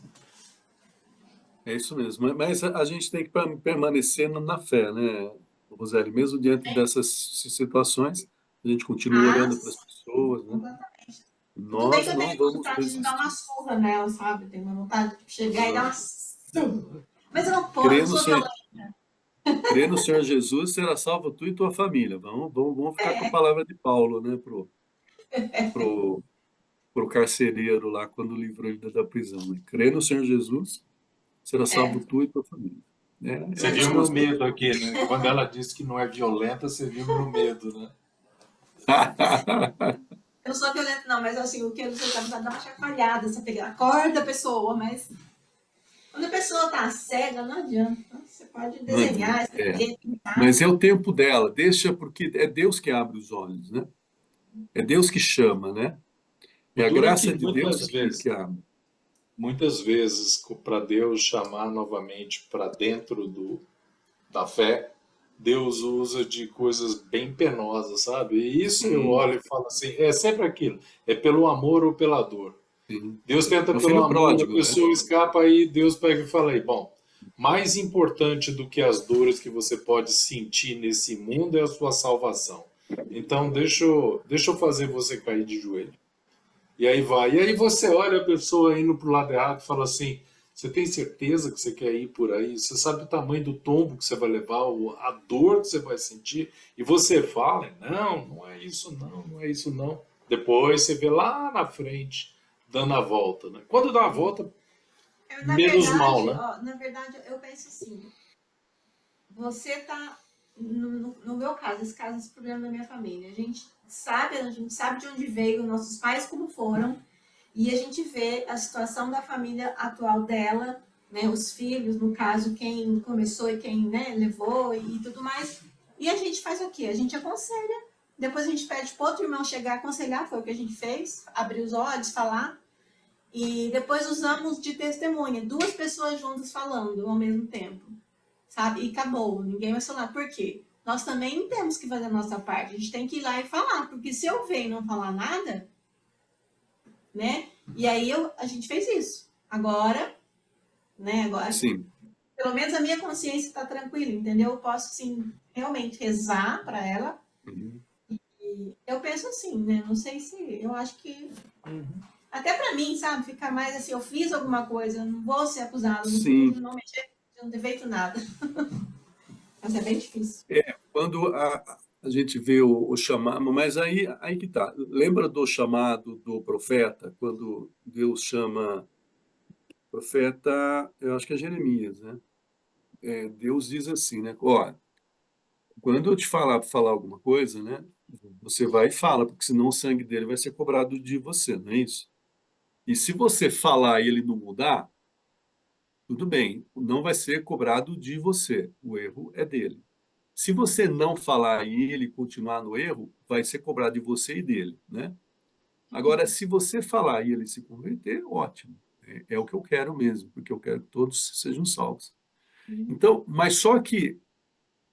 É isso mesmo. Mas a gente tem que permanecer na fé, né, Roseli? Mesmo diante dessas situações, a gente continua orando para as pessoas, né? Completamente. Nós Tudo bem que eu não tenho vamos vontade de dar uma resistir. surra nela, sabe? Tenho uma vontade de chegar e dar uma surra. Mas eu não posso, Crê eu no sou Senhor, violenta. crê no Senhor Jesus, será salvo tu e tua família. Vamos ficar com a palavra de Paulo, né, pro carcereiro lá, quando livrou ele da prisão. Né? Crê no Senhor Jesus, será salvo tu e tua família. Você viu meu medo aqui, né? Quando ela disse que não é violenta, você viu meu medo, né? Eu não sou violenta, não, mas assim, o que eu sei dar uma chacoalhada, você pegar, acorda a pessoa, mas quando a pessoa tá cega, não adianta. Você pode desenhar, escrever, pintar. Mas é o tempo dela, deixa, porque é Deus que abre os olhos, né? É Deus que chama, né? É a graça de Deus que abre. Muitas vezes, para Deus chamar novamente para dentro da fé, Deus usa de coisas bem penosas, sabe? E isso eu olho e falo assim, é sempre aquilo, é pelo amor ou pela dor. Sim. Deus tenta pelo amor, pródigo, a pessoa escapa e Deus pega e fala aí, bom, mais importante do que as dores que você pode sentir nesse mundo é a sua salvação. Então deixa eu fazer você cair de joelho. E aí vai. E aí você olha a pessoa indo para o lado errado e fala assim, Você tem certeza que você quer ir por aí? Você sabe o tamanho do tombo que você vai levar, a dor que você vai sentir? E você fala, não, não é isso não, não é isso não. Depois você vê lá na frente, dando a volta, né? Quando dá a volta, Na menos mal, verdade, né? ó, na verdade, eu penso assim, você tá, no meu caso, esse problema da minha família, a gente sabe de onde veio, nossos pais como foram, e a gente vê a situação da família atual dela, né, os filhos, no caso, quem começou e quem, né, levou e tudo mais. E a gente faz o quê? A gente aconselha. Depois a gente pede para outro irmão chegar a aconselhar, foi o que a gente fez, abrir os olhos, falar. E depois usamos de testemunha, duas pessoas juntas falando ao mesmo tempo, sabe? E acabou, ninguém vai falar. Por quê? Nós também temos que fazer a nossa parte, a gente tem que ir lá e falar, porque se eu ver e não falar nada, né? E aí a gente fez isso. Agora, né? Agora, Sim. pelo menos a minha consciência está tranquila, entendeu? Eu posso, sim, realmente rezar para ela. Uhum. E eu penso assim, né? Não sei se... Eu acho que... Até para mim, sabe? Ficar mais assim, eu fiz alguma coisa, eu não vou ser acusado, Sim. não mexer, não ter feito nada. Mas é bem difícil. Quando a gente vê o chamado, mas aí que tá. Lembra do chamado do profeta, quando Deus chama o profeta, eu acho que é Jeremias, né? Deus diz assim, né? Ó, quando eu te falar alguma coisa, né? Você vai e fala, porque senão o sangue dele vai ser cobrado de você, não é isso? E se você falar e ele não mudar, tudo bem, não vai ser cobrado de você, o erro é dele. Se você não falar e ele continuar no erro, vai ser cobrado de você e dele, né? Agora, se você falar e ele se converter, ótimo. É o que eu quero mesmo, porque eu quero que todos sejam salvos. Então, mas só que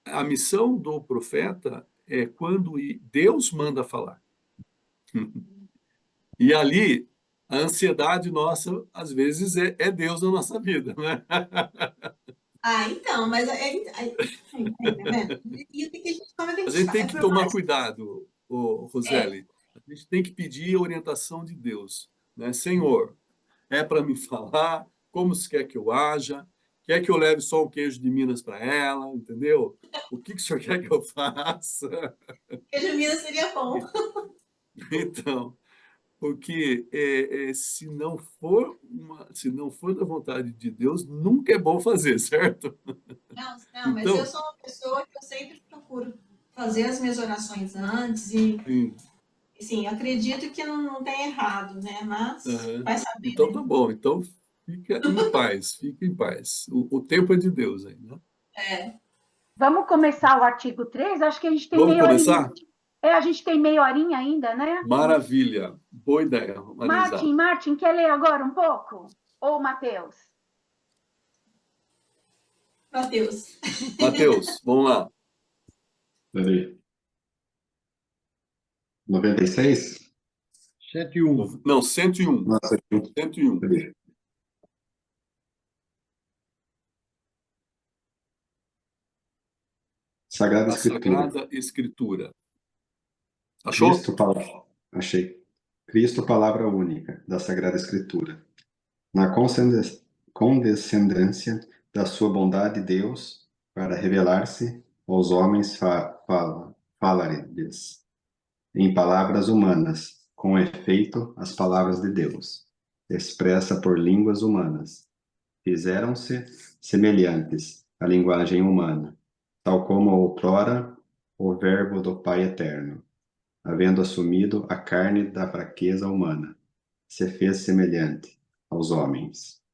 a missão do profeta é quando Deus manda falar. E ali, a ansiedade nossa, às vezes, é Deus na nossa vida, né? Ah, então, mas tá vendo? E o que a gente, como é que a A gente gente faz? tem É que por tomar mais. cuidado, É, Roseli. A gente tem que pedir a orientação de Deus, né? Senhor, é para me falar? Como você quer que eu haja? Quer que eu leve só um queijo de Minas para ela? Entendeu? O que o senhor quer que eu faça? queijo Minas seria bom. Então, porque se não for da vontade de Deus, nunca é bom fazer, certo? Não, não, mas eu Então, sou uma pessoa que eu sempre procuro fazer as minhas orações antes e, sim, sim, acredito que não tem errado, né? Mas aham. vai saber, Então tá né? bom. Então fica em paz, fica em paz. O tempo é de Deus aí, né? É. Vamos começar o artigo 3? Acho que a gente tem Vamos meia horinha. começar? A gente tem meia horinha ainda, né? Maravilha. Boa ideia, Marisa. Martin, quer ler agora um pouco? Ou Matheus? Mateus. Matheus, vamos lá. Peraí. 96? 101. Não, 101. Nossa, 101. peraí. Sagrada A Escritura. Sagrada Escritura. Achou? Cristo, palavra. Achei. Cristo, palavra única da Sagrada Escritura. Na condescendência da sua bondade, Deus, para revelar-se aos homens, fala-lhes em palavras humanas, com efeito as palavras de Deus, expressa por línguas humanas. Fizeram-se semelhantes à linguagem humana, tal como outrora o Verbo do Pai Eterno, havendo assumido a carne da fraqueza humana, se fez semelhante aos homens.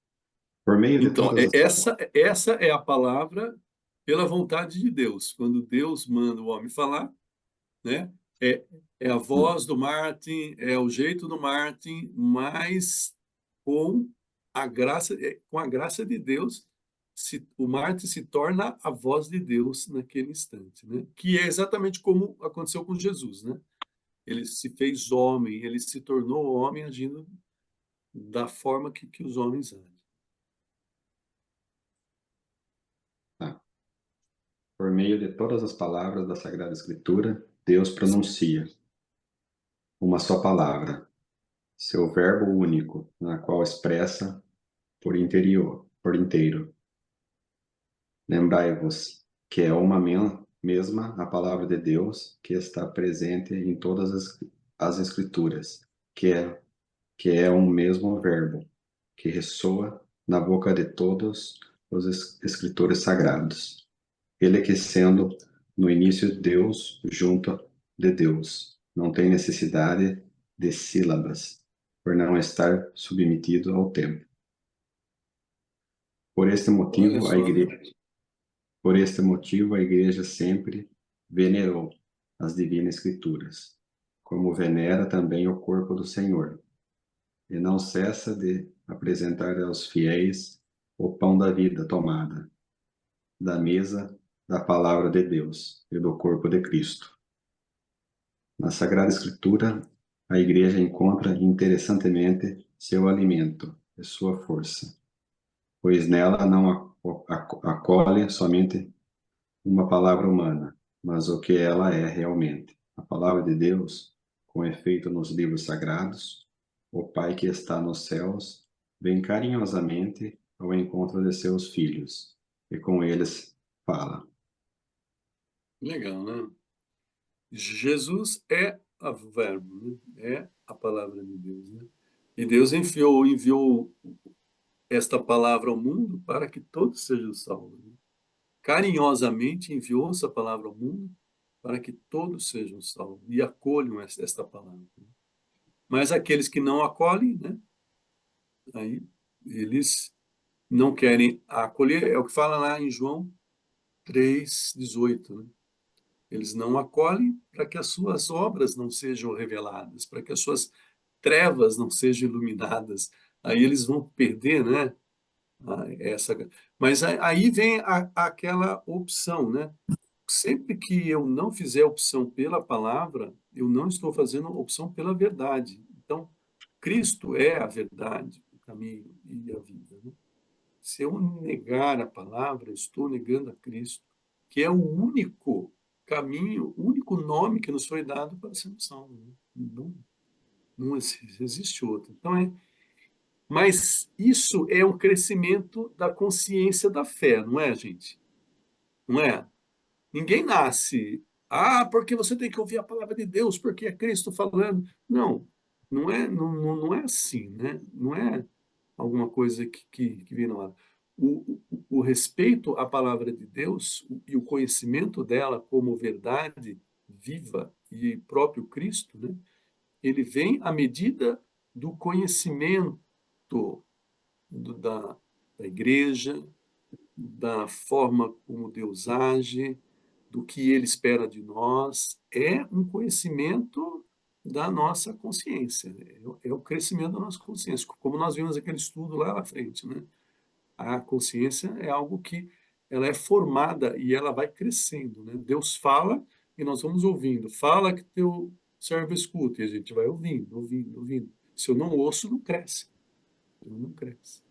Por meio de Então, todas as palavras. essa é a palavra pela vontade de Deus. Quando Deus manda o homem falar, né? É, é a voz do Martin, é o jeito do Martin, mas com com a graça de Deus, o Martin se torna a voz de Deus naquele instante, né? Que é exatamente como aconteceu com Jesus, né? Ele se fez homem, ele se tornou homem agindo da forma que os homens agem. Tá. Por meio de todas as palavras da Sagrada Escritura, Deus pronuncia uma só palavra, seu verbo único, na qual expressa por inteiro. Lembrai-vos que é uma mesma a palavra de Deus que está presente em todas as Escrituras, que é um mesmo verbo, que ressoa na boca de todos os escritores sagrados. Ele que sendo no início Deus junto de Deus, não tem necessidade de sílabas, por não estar submetido ao tempo. Por este Olha motivo, só, né? a igreja sempre venerou as divinas escrituras, como venera também o corpo do Senhor, e não cessa de apresentar aos fiéis o pão da vida tomada, da mesa da palavra de Deus e do corpo de Cristo. Na Sagrada Escritura, a igreja encontra interessantemente seu alimento e sua força, pois nela não acolhe somente uma palavra humana, mas o que ela é realmente. A palavra de Deus, com efeito nos livros sagrados, o Pai que está nos céus vem carinhosamente ao encontro de seus filhos e com eles fala. Legal, né? Jesus é o verbo, né? É a palavra de Deus, né? E Deus enviou esta palavra ao mundo para que todos sejam salvos, né? Carinhosamente enviou essa palavra ao mundo para que todos sejam salvos e acolham esta palavra, né? Mas aqueles que não acolhem, né? Aí eles não querem acolher, é o que fala lá em João 3:18, né? Eles não acolhem para que as suas obras não sejam reveladas, para que as suas trevas não sejam iluminadas. Aí eles vão perder, né? Essa. Mas aí vem aquela opção, né? Sempre que eu não fizer opção pela palavra, eu não estou fazendo opção pela verdade. Então, Cristo é a verdade, o caminho e a vida, né? Se eu negar a palavra, eu estou negando a Cristo, que é o único caminho, o único nome que nos foi dado para sermos salvos, né? Não existe outro. Então, mas isso é um crescimento da consciência da fé, não é, gente? Não é? Ninguém nasce, porque você tem que ouvir a palavra de Deus, porque é Cristo falando. Não, não é assim, né? Não é alguma coisa que vem na hora. O respeito à palavra de Deus e o conhecimento dela como verdade viva e próprio Cristo, né? Ele vem à medida do conhecimento da igreja, da forma como Deus age, do que Ele espera de nós, é um conhecimento da nossa consciência, é o crescimento da nossa consciência, como nós vimos aquele estudo lá na frente, né? A consciência é algo que ela é formada e ela vai crescendo, né? Deus fala e nós vamos ouvindo. Fala que teu servo escuta e a gente vai ouvindo. Se eu não ouço, não cresce. Não cresce.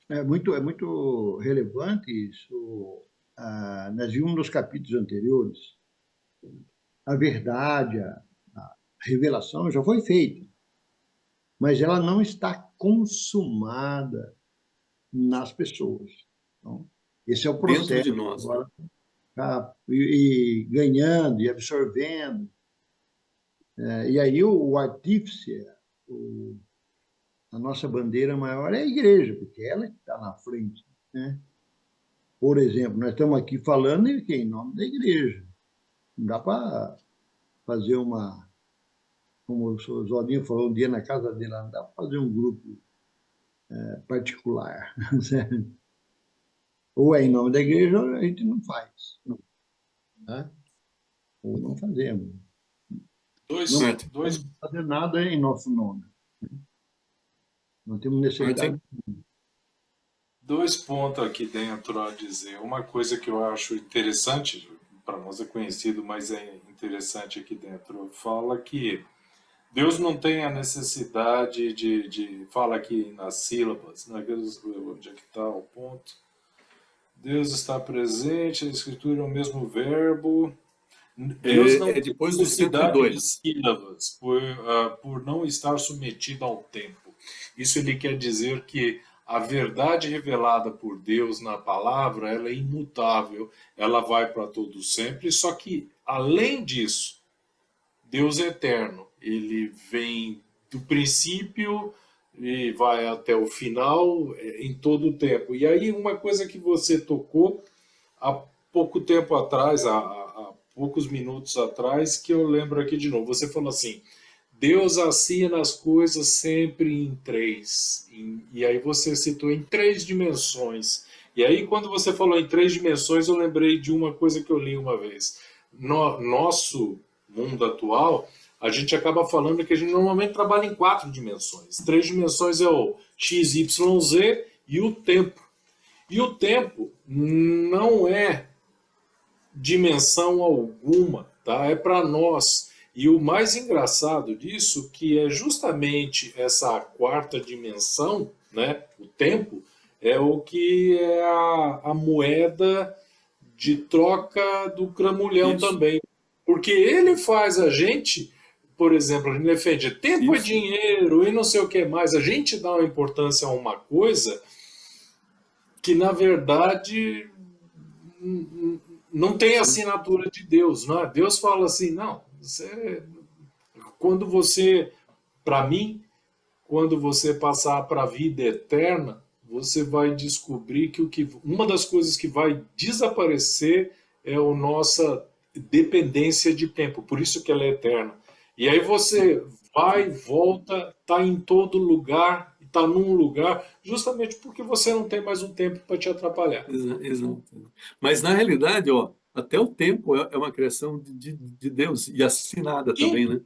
É muito relevante isso. Nós vimos nos capítulos anteriores, a verdade, a revelação já foi feita, mas ela não está consumada nas pessoas. Então, esse é o Dentro processo. de nós, né? Agora, e ganhando e absorvendo. E aí o artífice, a nossa bandeira maior é a igreja, porque ela que está na frente, né? Por exemplo, nós estamos aqui falando em nome da igreja. Não dá para fazer como o Zodinho falou um dia na casa dele, não dá para fazer um grupo particular. Ou é em nome da igreja, ou a gente não faz. Né? Ou não fazemos. Não Dois fazer nada em nosso nome. Não temos necessidade. Dois pontos aqui dentro a dizer. Uma coisa que eu acho interessante, para nós é conhecido, mas é interessante aqui dentro, fala que Deus não tem a necessidade fala aqui nas sílabas, né? Onde é que está o ponto? Deus está presente, a Escritura é o mesmo verbo. Deus não tem depois do necessidade 102. de sílabas, por não estar submetido ao tempo. Isso ele quer dizer que a verdade revelada por Deus na palavra, ela é imutável, ela vai para todo sempre, só que, além disso, Deus é eterno, ele vem do princípio e vai até o final em todo o tempo. E aí uma coisa que você tocou há pouco tempo atrás, há poucos minutos atrás, que eu lembro aqui de novo, você falou assim, Deus assina as coisas sempre em três. E aí você citou em três dimensões. E aí quando você falou em três dimensões, eu lembrei de uma coisa que eu li uma vez. No nosso mundo atual, a gente acaba falando que a gente normalmente trabalha em quatro dimensões. Três dimensões é o X, Y, Z e o tempo. E o tempo não é dimensão alguma, tá? É para nós. E o mais engraçado disso, que é justamente essa quarta dimensão, né? O tempo, é o que é a moeda de troca do cramulhão Isso. também. Porque ele faz a gente, por exemplo, a gente defende tempo é Isso. dinheiro e não sei o que mais. A gente dá uma importância a uma coisa que, na verdade, não tem assinatura de Deus, não é? Deus fala assim, não, quando você, para mim, quando você passar para a vida eterna, você vai descobrir que uma das coisas que vai desaparecer é a nossa dependência de tempo, por isso que ela é eterna. E aí você vai, volta, está em todo lugar, está num lugar, justamente porque você não tem mais um tempo para te atrapalhar. Exato. Mas, na realidade, ó, até o tempo é uma criação de Deus e assinada também, Sim, né?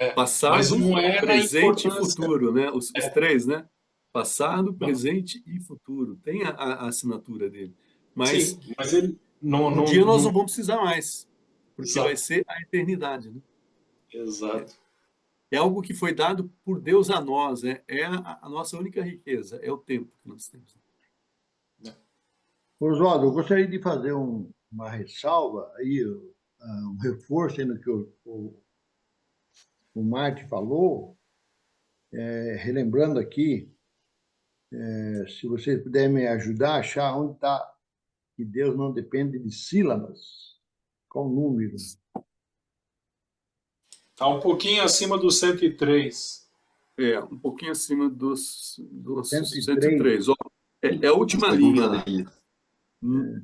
mas Passado, não é na presente e importância. futuro, né? Os três, né? Passado, Não, presente e futuro. Tem a assinatura dele. Mas sim, mas ele não, um não, dia nós não. não vamos precisar mais, porque vai Exato, ser a eternidade, né? exato. É algo que foi dado por Deus a nós, né? É a nossa única riqueza, é o tempo que nós temos. Oswaldo, eu gostaria de fazer uma ressalva aí, um reforço aí no que o Marte falou, relembrando aqui, se você puder me ajudar a achar onde está que Deus não depende de sílabas, qual o número? Está um pouquinho acima do 103. É, um pouquinho acima dos 103. 103. Ó, é a última linha Segunda lá. linha.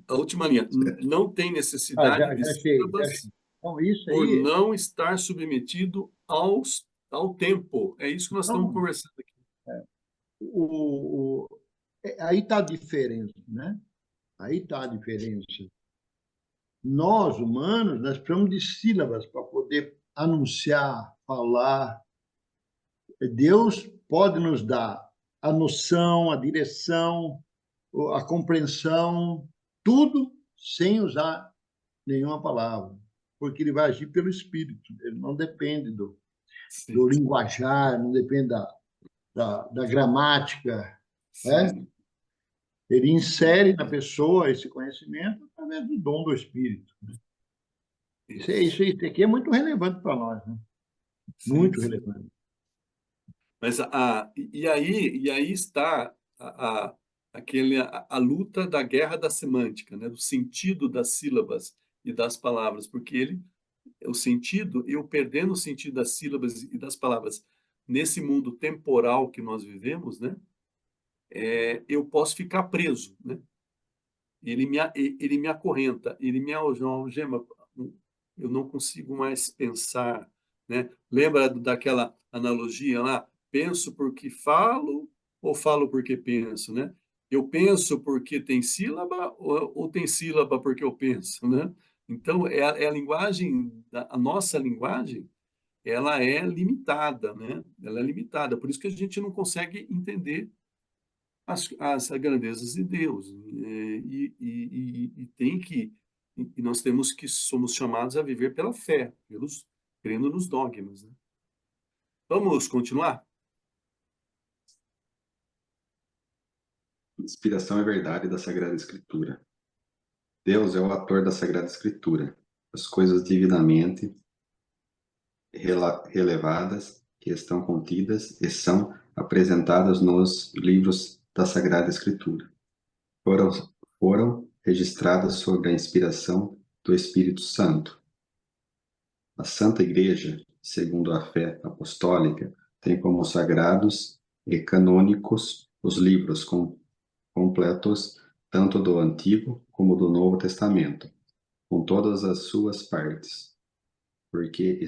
A última linha. Não tem necessidade de Já achei, já achei. sílabas Então, isso por aí, não estar submetido ao tempo. É isso que nós estamos não, conversando aqui. o, o, aí está a diferença, né? Aí está a diferença. Nós, humanos, nós precisamos de sílabas para poder anunciar, falar. Deus pode nos dar a noção, a direção, a compreensão, tudo sem usar nenhuma palavra, porque ele vai agir pelo Espírito, ele não depende do Sim, linguajar, não depende da gramática, né? sim. Ele insere na pessoa esse conhecimento através do dom do Espírito. Isso aqui é muito relevante para nós, né? Sim, Muito sim. relevante. Mas e aí está a luta da guerra da semântica, né? Do sentido das sílabas e das palavras, porque o sentido, eu perdendo o sentido das sílabas e das palavras nesse mundo temporal que nós vivemos, né? Eu posso ficar preso, né? Ele me acorrenta, ele me algema, eu não consigo mais pensar, né? Lembra daquela analogia lá? Penso porque falo ou falo porque penso, né? Eu penso porque tem sílaba ou tem sílaba porque eu penso, né? Então, é a linguagem, a nossa linguagem, ela é limitada, né? Ela é limitada, por isso que a gente não consegue entender as grandezas de Deus. E nós temos que, somos chamados a viver pela fé, crendo nos dogmas, né? Vamos continuar? Inspiração e verdade da Sagrada Escritura. Deus é o ator da Sagrada Escritura. As coisas divinamente relevadas que estão contidas e são apresentadas nos livros da Sagrada Escritura. Foram registradas sob a inspiração do Espírito Santo. A Santa Igreja, segundo a fé apostólica, tem como sagrados e canônicos os livros completos, tanto do Antigo como do Novo Testamento, com todas as suas partes, porque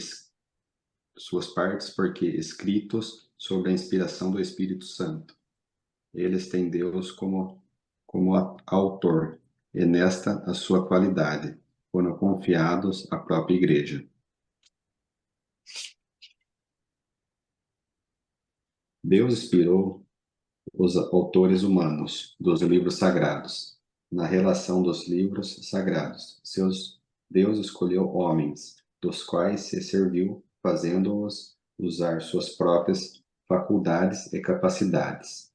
escritos sobre a inspiração do Espírito Santo. Eles têm Deus como autor, e nesta a sua qualidade foram confiados à própria Igreja. Deus inspirou os autores humanos dos livros sagrados. Na relação dos livros sagrados, Deus escolheu homens, dos quais se serviu, fazendo-os usar suas próprias faculdades e capacidades,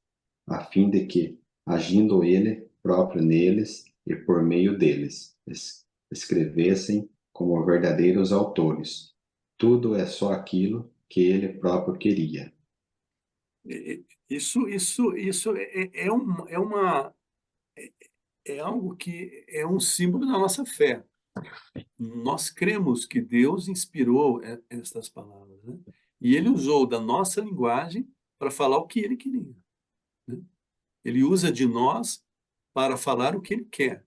a fim de que, agindo Ele próprio neles e por meio deles, escrevessem como verdadeiros autores. Tudo é só aquilo que Ele próprio queria. Isso é algo que é um símbolo da nossa fé. Nós cremos que Deus inspirou estas palavras, né? E Ele usou da nossa linguagem para falar o que Ele queria, né? Ele usa de nós para falar o que Ele quer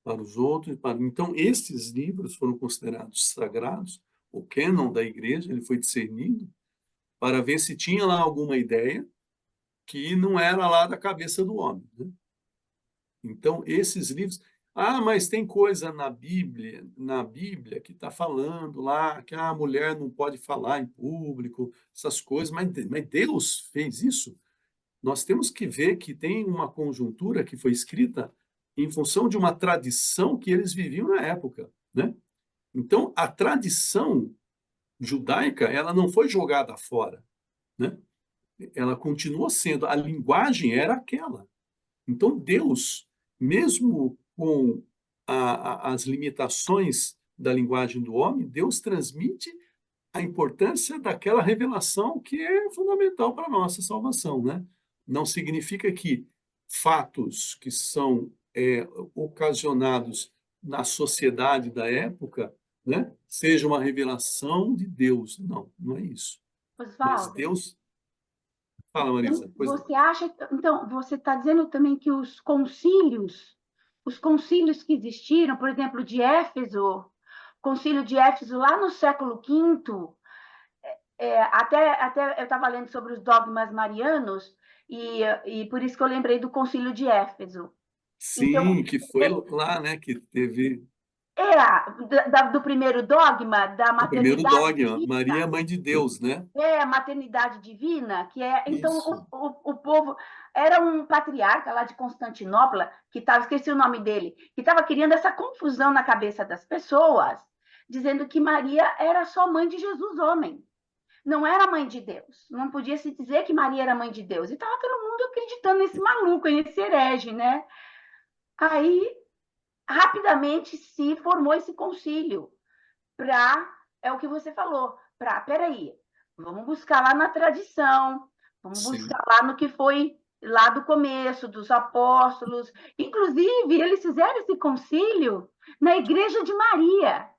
para os outros. Então, estes livros foram considerados sagrados. O cânon da igreja, ele foi discernido para ver se tinha lá alguma ideia que não era lá da cabeça do homem, né? Então, esses livros... mas tem coisa na Bíblia que está falando lá que a mulher não pode falar em público, essas coisas, mas Deus fez isso? Nós temos que ver que tem uma conjuntura que foi escrita em função de uma tradição que eles viviam na época, né? Então, a tradição judaica, ela não foi jogada fora, né? Ela continuou sendo, a linguagem era aquela. Então, Deus, mesmo com as limitações da linguagem do homem, Deus transmite a importância daquela revelação que é fundamental para a nossa salvação, né? Não significa que fatos que são ocasionados na sociedade da época, né, seja uma revelação de Deus. Não, não é isso. Mas Oswaldo, Deus... Fala, Marisa. você acha, então, você está dizendo também que os concílios que existiram, por exemplo, de Éfeso, concílio de Éfeso lá no século V, até eu estava lendo sobre os dogmas marianos, e por isso que eu lembrei do concílio de Éfeso. Sim, então, que foi lá, né, que teve... do primeiro dogma, da maternidade. O primeiro dogma, divina. Maria é mãe de Deus, né? A maternidade divina, que é... Então, o povo... Era um patriarca lá de Constantinopla, que estava... Esqueci o nome dele, que estava criando essa confusão na cabeça das pessoas, dizendo que Maria era só mãe de Jesus, homem. Não era mãe de Deus. Não podia se dizer que Maria era mãe de Deus. E estava todo mundo acreditando nesse maluco, nesse herege, né? Aí, rapidamente se formou esse concílio é o que você falou, peraí, vamos buscar lá na tradição, vamos buscar lá no que foi lá do começo, dos apóstolos. Inclusive, eles fizeram esse concílio na Igreja de Maria.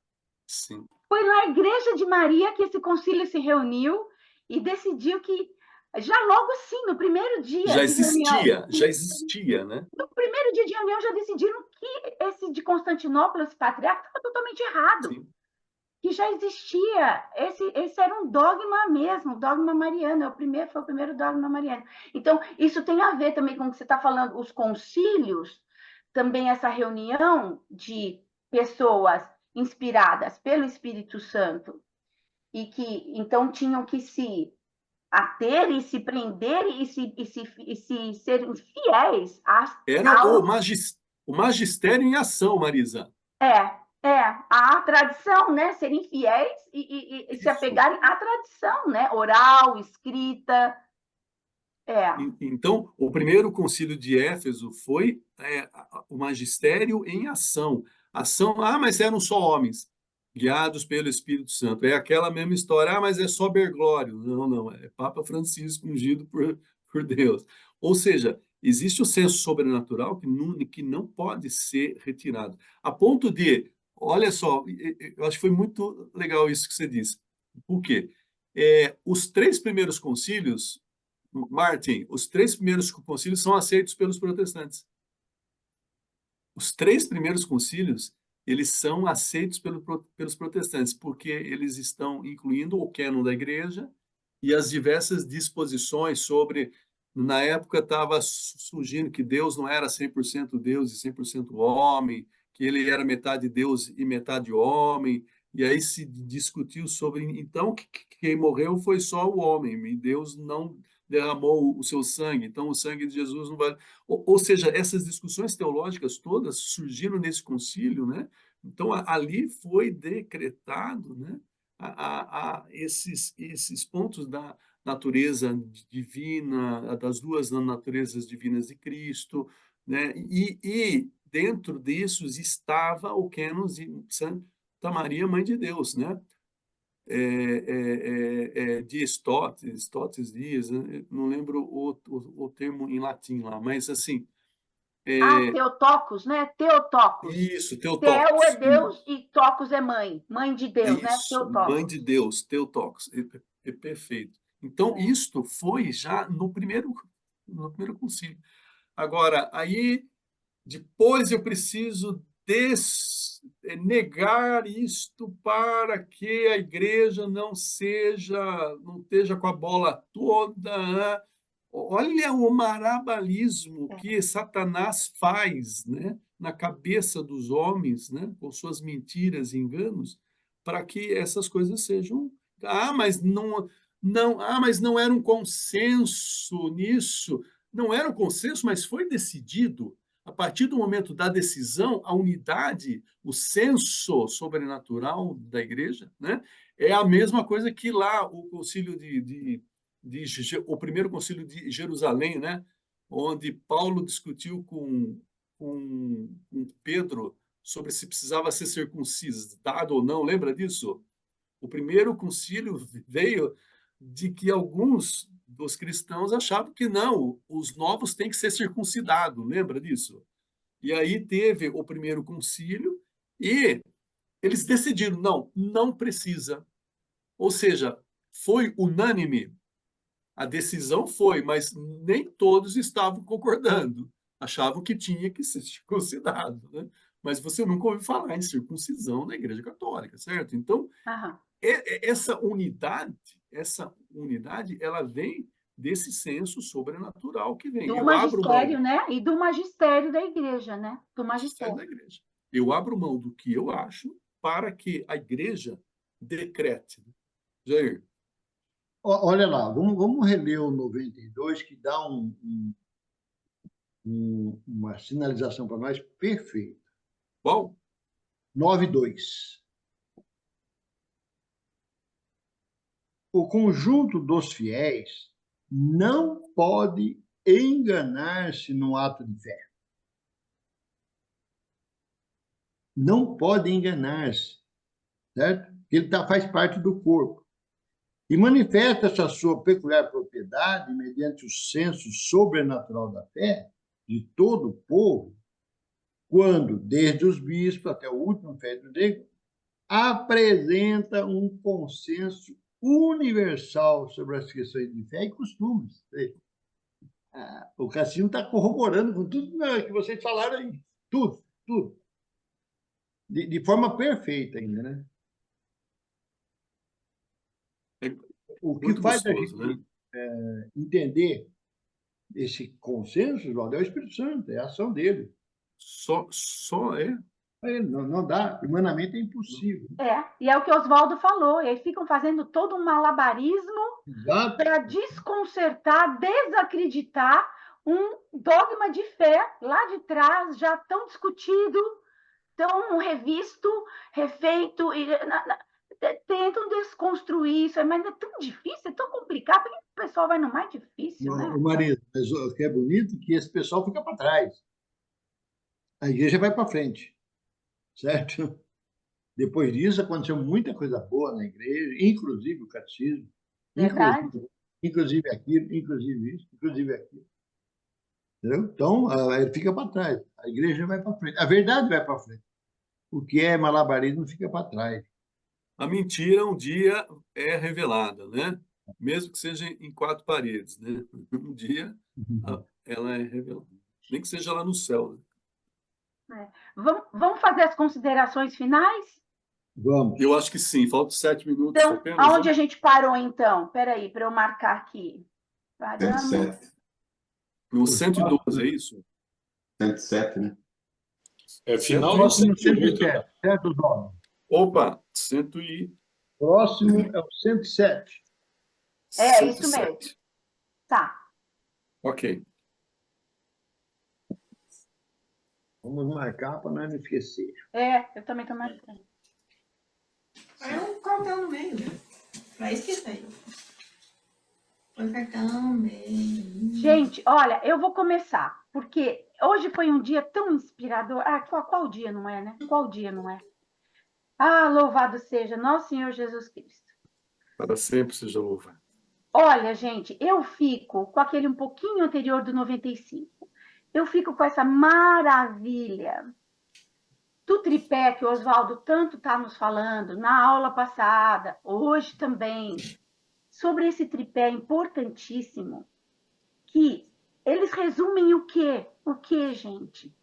Sim. Foi na Igreja de Maria que esse concílio se reuniu e decidiu que, já logo sim, no primeiro dia já existia, né? No primeiro dia de reunião já decidiram que esse de Constantinopla, esse patriarca, estava totalmente errado. Sim. Que já existia, esse era um dogma mesmo, dogma mariano, foi o primeiro dogma mariano. Então, isso tem a ver também com o que você está falando, os concílios, também essa reunião de pessoas inspiradas pelo Espírito Santo, e que, então, tinham que se ater e se prender e se serem fiéis. Era o magistério em ação, Marisa. A tradição, né? Serem fiéis e se apegarem à tradição, né? Oral, escrita. Então, o primeiro concílio de Éfeso foi o magistério em ação. Mas eram só homens, guiados pelo Espírito Santo. É aquela mesma história, mas é só Bergoglio. Não, é Papa Francisco ungido por Deus. Ou seja, existe o senso sobrenatural que não pode ser retirado. A ponto de, olha só, eu acho que foi muito legal isso que você disse. Por quê? Os 3 primeiros concílios, Martin, os 3 primeiros concílios são aceitos pelos protestantes. Os 3 primeiros concílios, eles são aceitos pelos protestantes, porque eles estão incluindo o cânon da igreja e as diversas disposições sobre... Na época estava surgindo que Deus não era 100% Deus e 100% homem, que ele era metade Deus e metade homem, e aí se discutiu sobre... Então, quem morreu foi só o homem, e Deus não derramou o seu sangue, então o sangue de Jesus não vai... Ou seja, essas discussões teológicas todas surgiram nesse concílio, né? Então, ali foi decretado, né, esses pontos da natureza divina, das 2 naturezas divinas de Cristo, né? E dentro disso estava o cânon de Santa Maria, Mãe de Deus, né? De Stótes Dias, né? Não lembro o termo em latim lá, mas assim... Theotokos, né? Theotokos. Isso, Theo Theotokos. é Deus e Tokos é mãe de Deus, né? Isso, Mãe de Deus, Theotokos. Perfeito. Então, isto foi já no primeiro concílio. Agora, aí, depois eu preciso negar isto para que a igreja não esteja com a bola toda. Olha o marabalismo que Satanás faz, né, na cabeça dos homens, né, com suas mentiras e enganos, para que essas coisas sejam... mas não era um consenso nisso. Não era um consenso, mas foi decidido. A partir do momento da decisão, a unidade, o senso sobrenatural da igreja, né, é a mesma coisa que lá o concílio o primeiro concílio de Jerusalém, né, onde Paulo discutiu com Pedro sobre se precisava ser circuncidado ou não. Lembra disso? O primeiro concílio veio de que alguns dos cristãos achavam que não, os novos têm que ser circuncidados. Lembra disso? E aí teve o primeiro concílio e eles decidiram, não precisa. Ou seja, foi unânime. A decisão foi, mas nem todos estavam concordando. Achavam que tinha que ser circuncidado, né? Mas você nunca ouviu falar em circuncisão na Igreja Católica, certo? Então, essa unidade, ela vem desse senso sobrenatural que vem. Do magistério, né? E do magistério da igreja, né? Do magistério da igreja. Eu abro mão do que eu acho para que a igreja decrete. Jair. Olha lá, vamos reler o 92, que dá uma sinalização para nós perfeita. Qual? 92. O conjunto dos fiéis não pode enganar-se no ato de fé. Não pode enganar-se, certo? Ele faz parte do corpo. E manifesta essa sua peculiar propriedade mediante o senso sobrenatural da fé de todo o povo, quando, desde os bispos até o último fiel grego, apresenta um consenso universal sobre as questões de fé e costumes. O Cassino está corroborando com tudo que vocês falaram aí. Tudo, tudo. De forma perfeita ainda, né? O que faz a gente entender esse consenso, João, é o Espírito Santo, é a ação dele. Só é? Não dá, humanamente é impossível. E é o que Oswaldo falou, eles ficam fazendo todo um malabarismo para desconcertar, desacreditar um dogma de fé lá de trás, já tão discutido, tão revisto, refeito, tentam desconstruir isso, mas é tão difícil, é tão complicado, por que o pessoal vai no mais difícil, né? Marisa, mas o que é bonito é que esse pessoal fica para trás. A igreja vai para frente, certo? Depois disso, aconteceu muita coisa boa na igreja, inclusive o catecismo, inclusive aquilo, inclusive isso, inclusive aquilo. Entendeu? Então, ele fica para trás. A igreja vai para frente. A verdade vai para frente. O que é malabarismo fica para trás. A mentira um dia é revelada, né? Mesmo que seja em quatro paredes, né? Um dia ela é revelada. Nem que seja lá no céu, né? Vamos fazer as considerações finais? Vamos. Eu acho que sim. Faltam 7 minutos Então, apenas. aonde a gente parou, então? Espera aí, para eu marcar aqui. Paramos 107. No 112, é isso? 107, né? É final do Próximo 108, 107, certo, Dom? Opa, 107. Próximo é o 107. É, isso mesmo. Tá. Ok. Vamos marcar para nós não esquecer. Eu também estou marcando. É um cartão no meio, né? Pra isso que tá aí. Põe cartão no meio. Gente, olha, eu vou começar, porque hoje foi um dia tão inspirador. Qual dia não é, né? Qual dia não é? Louvado seja nosso Senhor Jesus Cristo. Para sempre seja louvado. Olha, gente, eu fico com aquele um pouquinho anterior do 95. Eu fico com essa maravilha do tripé que o Oswaldo tanto está nos falando na aula passada, hoje também, sobre esse tripé importantíssimo, que eles resumem o quê? O quê, gente?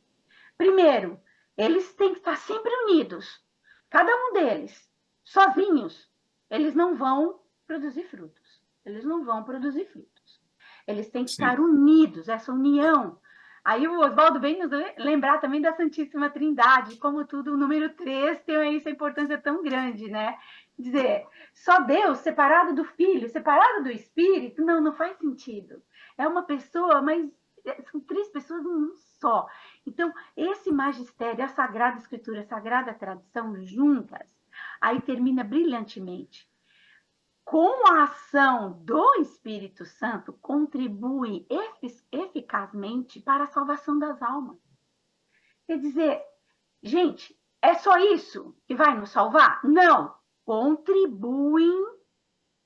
Primeiro, eles têm que estar sempre unidos. Cada um deles, sozinhos, eles não vão produzir frutos. Eles não vão produzir frutos. Eles têm que estar unidos, essa união. Aí o Oswaldo vem nos lembrar também da Santíssima Trindade, como tudo, o número 3 tem essa importância tão grande, né? Dizer, só Deus separado do Filho, separado do Espírito, não faz sentido. É uma pessoa, mas são 3 pessoas em um só. Então, esse magistério, a Sagrada Escritura, a Sagrada Tradição, juntas, aí termina brilhantemente. Com a ação do Espírito Santo, contribui eficazmente para a salvação das almas. Quer dizer, gente, é só isso que vai nos salvar? Não. Contribuem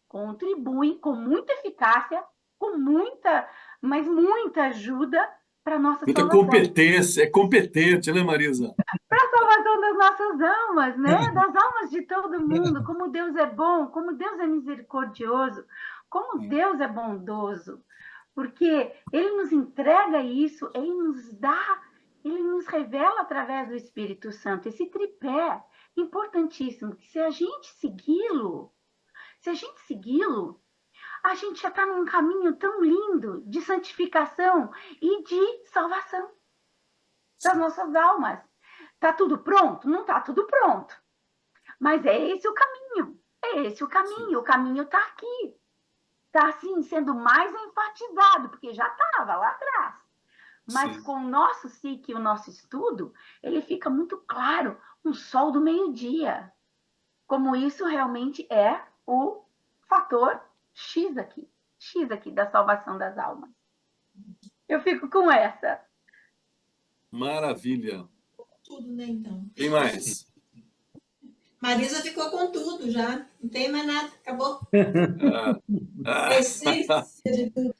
com muita eficácia, mas muita ajuda para a nossa Muita salvação. competência. É competente, né, Marisa? Para a salvação das nossas almas, né? Das almas de todo mundo. Como Deus é bom, como Deus é misericordioso, como Deus é bondoso. Porque Ele nos entrega isso, Ele nos dá, Ele nos revela através do Espírito Santo. Esse tripé importantíssimo, que se a gente segui-lo, a gente já está num caminho tão lindo de santificação e de salvação das nossas almas. Está tudo pronto? Não está tudo pronto. Mas é esse o caminho. É esse o caminho. Sim. O caminho está aqui. Está, assim, sendo mais enfatizado, porque já estava lá atrás. Mas sim, com o nosso SIC e o nosso estudo, ele fica muito claro, um sol do meio-dia. Como isso realmente é o fator X aqui da salvação das almas. Eu fico com essa. Maravilha. Tudo, né, então? Quem mais? Marisa ficou com tudo já. Não tem mais nada. Acabou.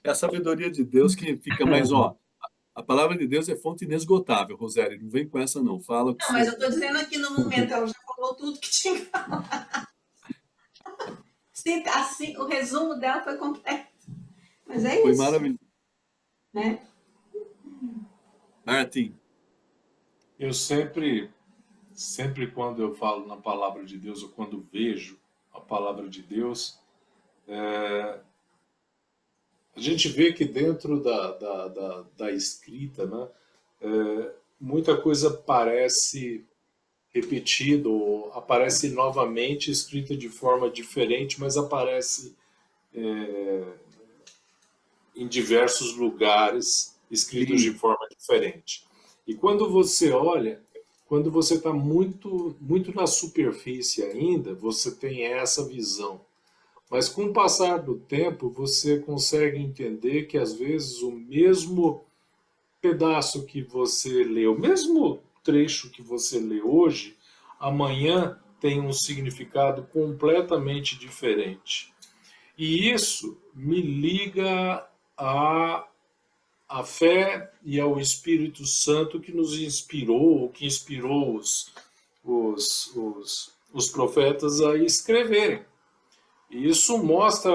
É a sabedoria de Deus que fica mais, a palavra de Deus é fonte inesgotável, Rosério. Não vem com essa, não. Fala. Não, mas eu estou dizendo aqui no momento, ela já falou tudo que tinha que falar. Assim, o resumo dela foi completo. Mas é isso. Foi maravilhoso. Né? Martin. Eu sempre quando eu falo na palavra de Deus, ou quando vejo a palavra de Deus, a gente vê que dentro da escrita, né, muita coisa parece repetida, ou aparece novamente escrita de forma diferente, mas aparece em diversos lugares escritos de forma diferente. E quando você olha, quando você está muito na superfície ainda, você tem essa visão. Mas com o passar do tempo, você consegue entender que às vezes o mesmo pedaço que você lê, o mesmo trecho que você lê hoje, amanhã tem um significado completamente diferente. E isso me liga a a fé e é o Espírito Santo que nos inspirou, que inspirou os profetas a escreverem. E isso mostra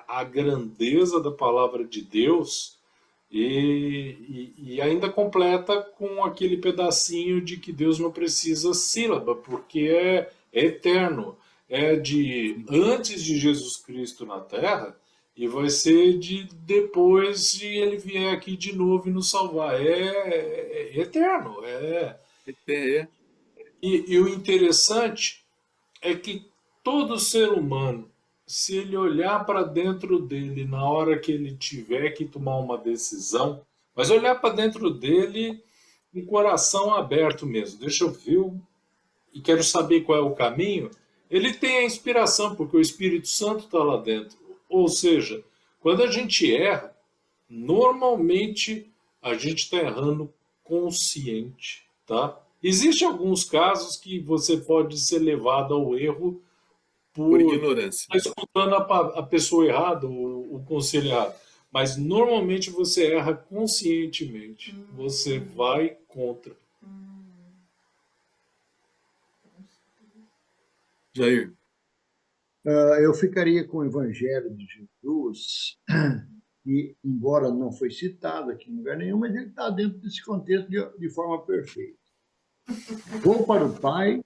a grandeza da palavra de Deus e ainda completa com aquele pedacinho de que Deus não precisa sílaba, porque é eterno. É de antes de Jesus Cristo na Terra e vai ser de depois de ele vier aqui de novo e nos salvar. É eterno. É, E o interessante é que todo ser humano, se ele olhar para dentro dele na hora que ele tiver que tomar uma decisão, mas olhar para dentro dele com o coração aberto mesmo, deixa eu ver e quero saber qual é o caminho, ele tem a inspiração, porque o Espírito Santo está lá dentro. Ou seja, quando a gente erra, normalmente a gente está errando consciente, tá? Existem alguns casos que você pode ser levado ao erro por por ignorância. estar escutando a pessoa errada, o conselho errado. Mas normalmente você erra conscientemente. Você vai contra. Jair. Eu ficaria com o Evangelho de Jesus, que, embora não foi citado aqui em lugar nenhum, mas ele está dentro desse contexto de forma perfeita. Vou para o Pai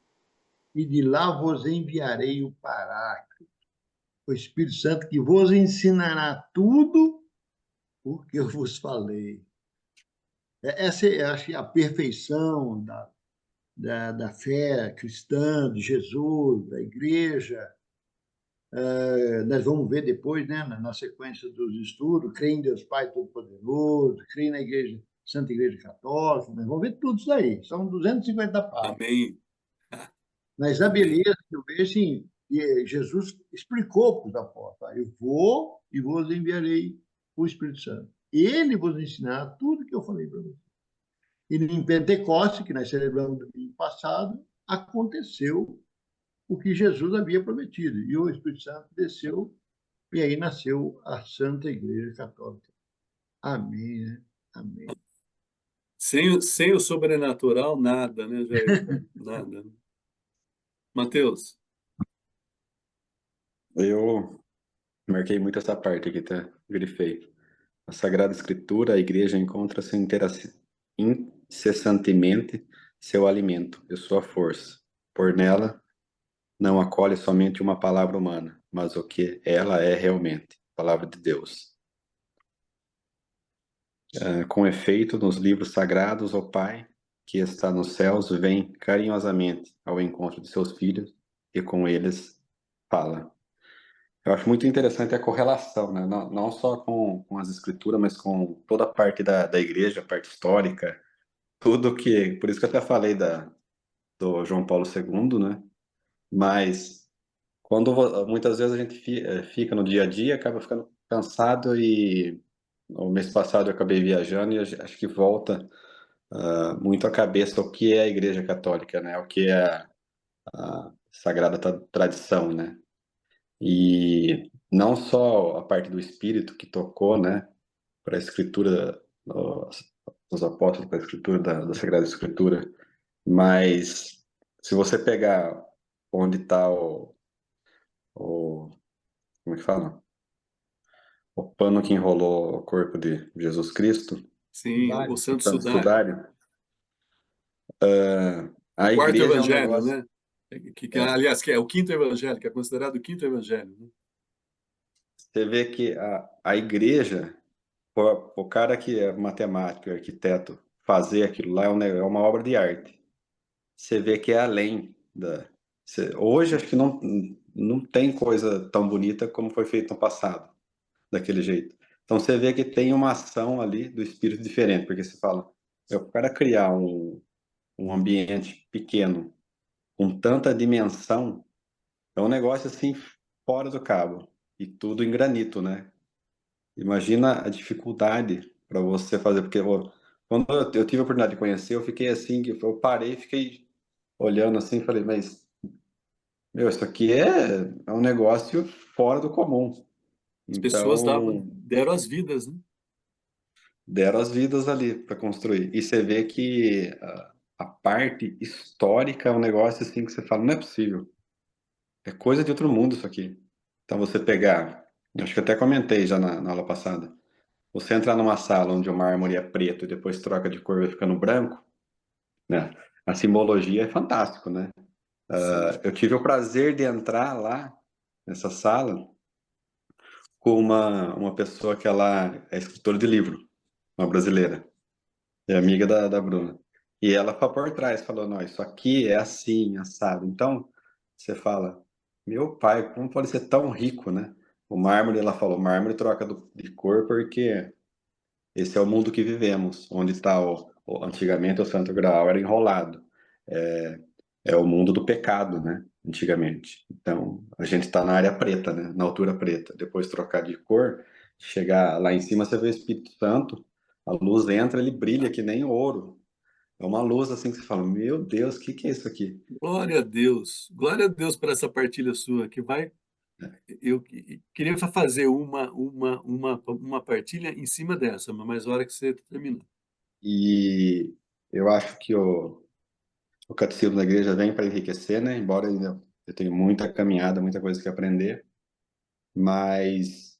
e de lá vos enviarei o Paráclito, o Espírito Santo, que vos ensinará tudo o que eu vos falei. Essa é, acho, a perfeição da fé cristã, de Jesus, da igreja. Nós vamos ver depois, né, na sequência dos estudos, creio em Deus Pai Todo-Poderoso, creio na Igreja, Santa Igreja Católica, nós vamos ver tudo isso aí. São 250 páginas. Amém. Mas a beleza que eu vejo, assim, Jesus explicou para os apóstolos: eu vou e vos enviarei o Espírito Santo. Ele vos ensinará tudo que eu falei para vocês. E em Pentecostes, que nós celebramos no domingo passado, aconteceu o que Jesus havia prometido. E o Espírito Santo desceu, e aí nasceu a Santa Igreja Católica. Amém, né? Amém. Sem o sobrenatural, nada, né, Jair? Nada. Mateus. Eu marquei muito essa parte aqui, tá? Grifei. A Sagrada Escritura, a igreja encontra-se incessantemente seu alimento e sua força. Por nela, não acolhe somente uma palavra humana, mas o que ela é realmente, a palavra de Deus. Com efeito, nos livros sagrados, o Pai, que está nos céus, vem carinhosamente ao encontro de seus filhos e com eles fala. Eu acho muito interessante a correlação, né? Não só com as escrituras, mas com toda a parte da igreja, a parte histórica, tudo que... Por isso que eu até falei do João Paulo II, né? Mas muitas vezes a gente fica no dia a dia, acaba ficando cansado e o mês passado eu acabei viajando e acho que volta muito à cabeça o que é a Igreja Católica, né? O que é a Sagrada Tradição, né? E não só a parte do Espírito que tocou, né? Para a Escritura, os apóstolos, para a Escritura da Sagrada Escritura, mas se você pegar onde está como é que fala? O pano que enrolou o corpo de Jesus Cristo, Sim, o Santo Santo Sudário. Sudário, a O quarto igreja é um evangelho, negócio... né? Aliás, que é o quinto evangelho, que é considerado o quinto evangelho. Né? Você vê que a igreja, o cara que é matemático, arquiteto, fazer aquilo lá é uma obra de arte. Você vê que é além da... Hoje acho que não tem coisa tão bonita como foi feito no passado, daquele jeito. Então você vê que tem uma ação ali do espírito diferente, porque você fala, o cara criar um ambiente pequeno, com tanta dimensão, é um negócio assim fora do cabo. E tudo em granito, né? Imagina a dificuldade para você fazer, porque quando eu tive a oportunidade de conhecer, eu fiquei assim, eu parei, fiquei olhando assim, falei, mas meu, isso aqui é um negócio fora do comum. As pessoas Então, deram as vidas, né? deram as vidas ali para construir. E você vê que a parte histórica é um negócio assim que você fala, não é possível. É coisa de outro mundo isso aqui. Então você pegar, acho que eu até comentei já na aula passada, você entrar numa sala onde o mármore é preto e depois troca de cor e vai ficando branco, né? A simbologia é fantástico, né? Sim. Eu tive o prazer de entrar lá nessa sala com uma pessoa que ela é escritora de livro, uma brasileira, é amiga da Bruna. E ela foi por trás, falou, não, isso aqui é assim, assado. Então, você fala, meu pai, como pode ser tão rico, né? O mármore, ela falou, mármore troca de cor porque esse é o mundo que vivemos, onde está antigamente o Santo Graal era enrolado. É, é o mundo do pecado, né? Antigamente. Então, a gente está na área preta, né? Na altura preta. Depois trocar de cor, chegar lá em cima, você vê o Espírito Santo, a luz entra, ele brilha que nem ouro. É uma luz assim que você fala, meu Deus, o que que é isso aqui? Glória a Deus por essa partilha sua, que vai. Eu queria fazer uma partilha em cima dessa, mas na hora que você terminar. E eu acho que o catecismo da igreja vem para enriquecer, né? Embora ainda eu tenha muita caminhada, muita coisa que aprender, mas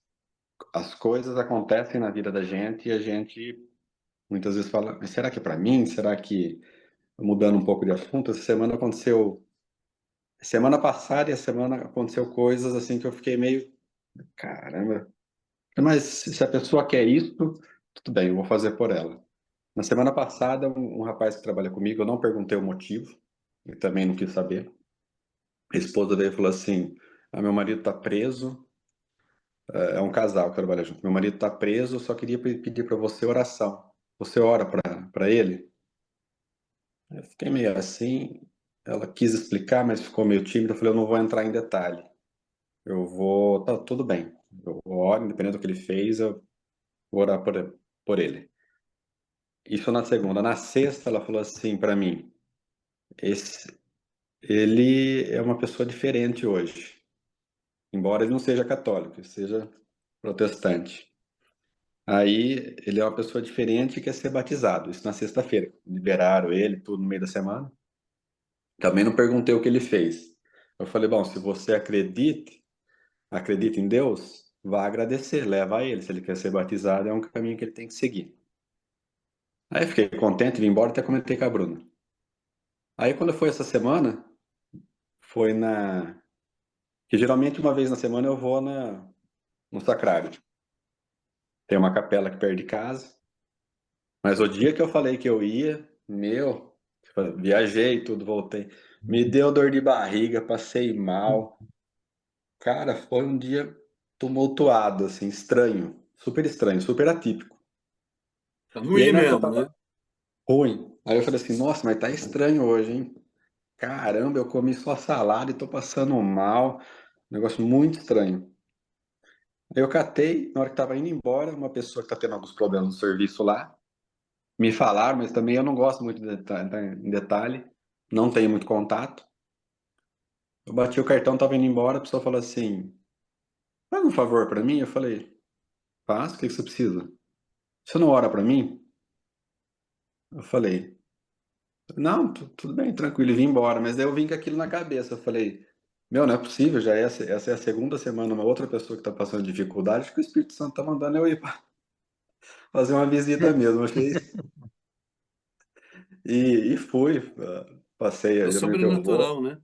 as coisas acontecem na vida da gente e a gente muitas vezes fala, mas será que é para mim? Será que, mudando um pouco de assunto, essa semana aconteceu, semana passada e a semana aconteceu coisas assim que eu fiquei meio, caramba, mas se a pessoa quer isso, tudo bem, eu vou fazer por ela. Na semana passada, um rapaz que trabalha comigo, eu não perguntei o motivo, eu também não quis saber. A esposa dele falou assim: meu marido está preso, é um casal que trabalha junto. Meu marido está preso, eu só queria pedir para você oração. Você ora para ele? Eu fiquei meio assim. Ela quis explicar, mas ficou meio tímida. Eu falei: eu não vou entrar em detalhe. Eu vou. Tá tudo bem. Eu oro, independente do que ele fez, eu vou orar por ele. Isso na segunda. Na sexta, ela falou assim para mim: esse, ele é uma pessoa diferente hoje. Embora ele não seja católico, ele seja protestante. Aí ele é uma pessoa diferente e quer ser batizado. Isso na sexta-feira. Liberaram ele, tudo no meio da semana. Também não perguntei o que ele fez. Eu falei, bom, se você acredita em Deus, vá agradecer, leva a ele. Se ele quer ser batizado, é um caminho que ele tem que seguir. Aí fiquei contente, vim embora, até comentei com a Bruna. Aí quando foi essa semana, foi na... Que geralmente uma vez na semana eu vou no sacrário. Tem uma capela aqui perto de casa. Mas o dia que eu falei que eu ia, meu, viajei tudo, voltei. Me deu dor de barriga, passei mal. Cara, foi um dia tumultuado, assim, estranho, super atípico. Tá não E aí, ir na hora que eu mesmo, tava né? ruim, aí eu falei assim, nossa, mas tá estranho hoje, hein? Caramba, eu comi só salada e tô passando mal. Negócio muito estranho. Aí eu catei, na hora que tava indo embora, uma pessoa que tá tendo alguns problemas no serviço lá, me falaram, mas também eu não gosto muito de em detalhe, não tenho muito contato. Eu bati o cartão, tava indo embora, a pessoa falou assim: faz um favor pra mim? Eu falei: faço, o que que você precisa? Você não ora pra mim? Eu falei: não, tudo bem, tranquilo, e vim embora. Mas daí eu vim com aquilo na cabeça. Eu falei: meu, não é possível, já essa é a segunda semana, uma outra pessoa que tá passando dificuldade, acho que o Espírito Santo tá mandando eu ir pra fazer uma visita mesmo. Achei. E fui, passei, É o geralmente eu vou. sobrenatural, né?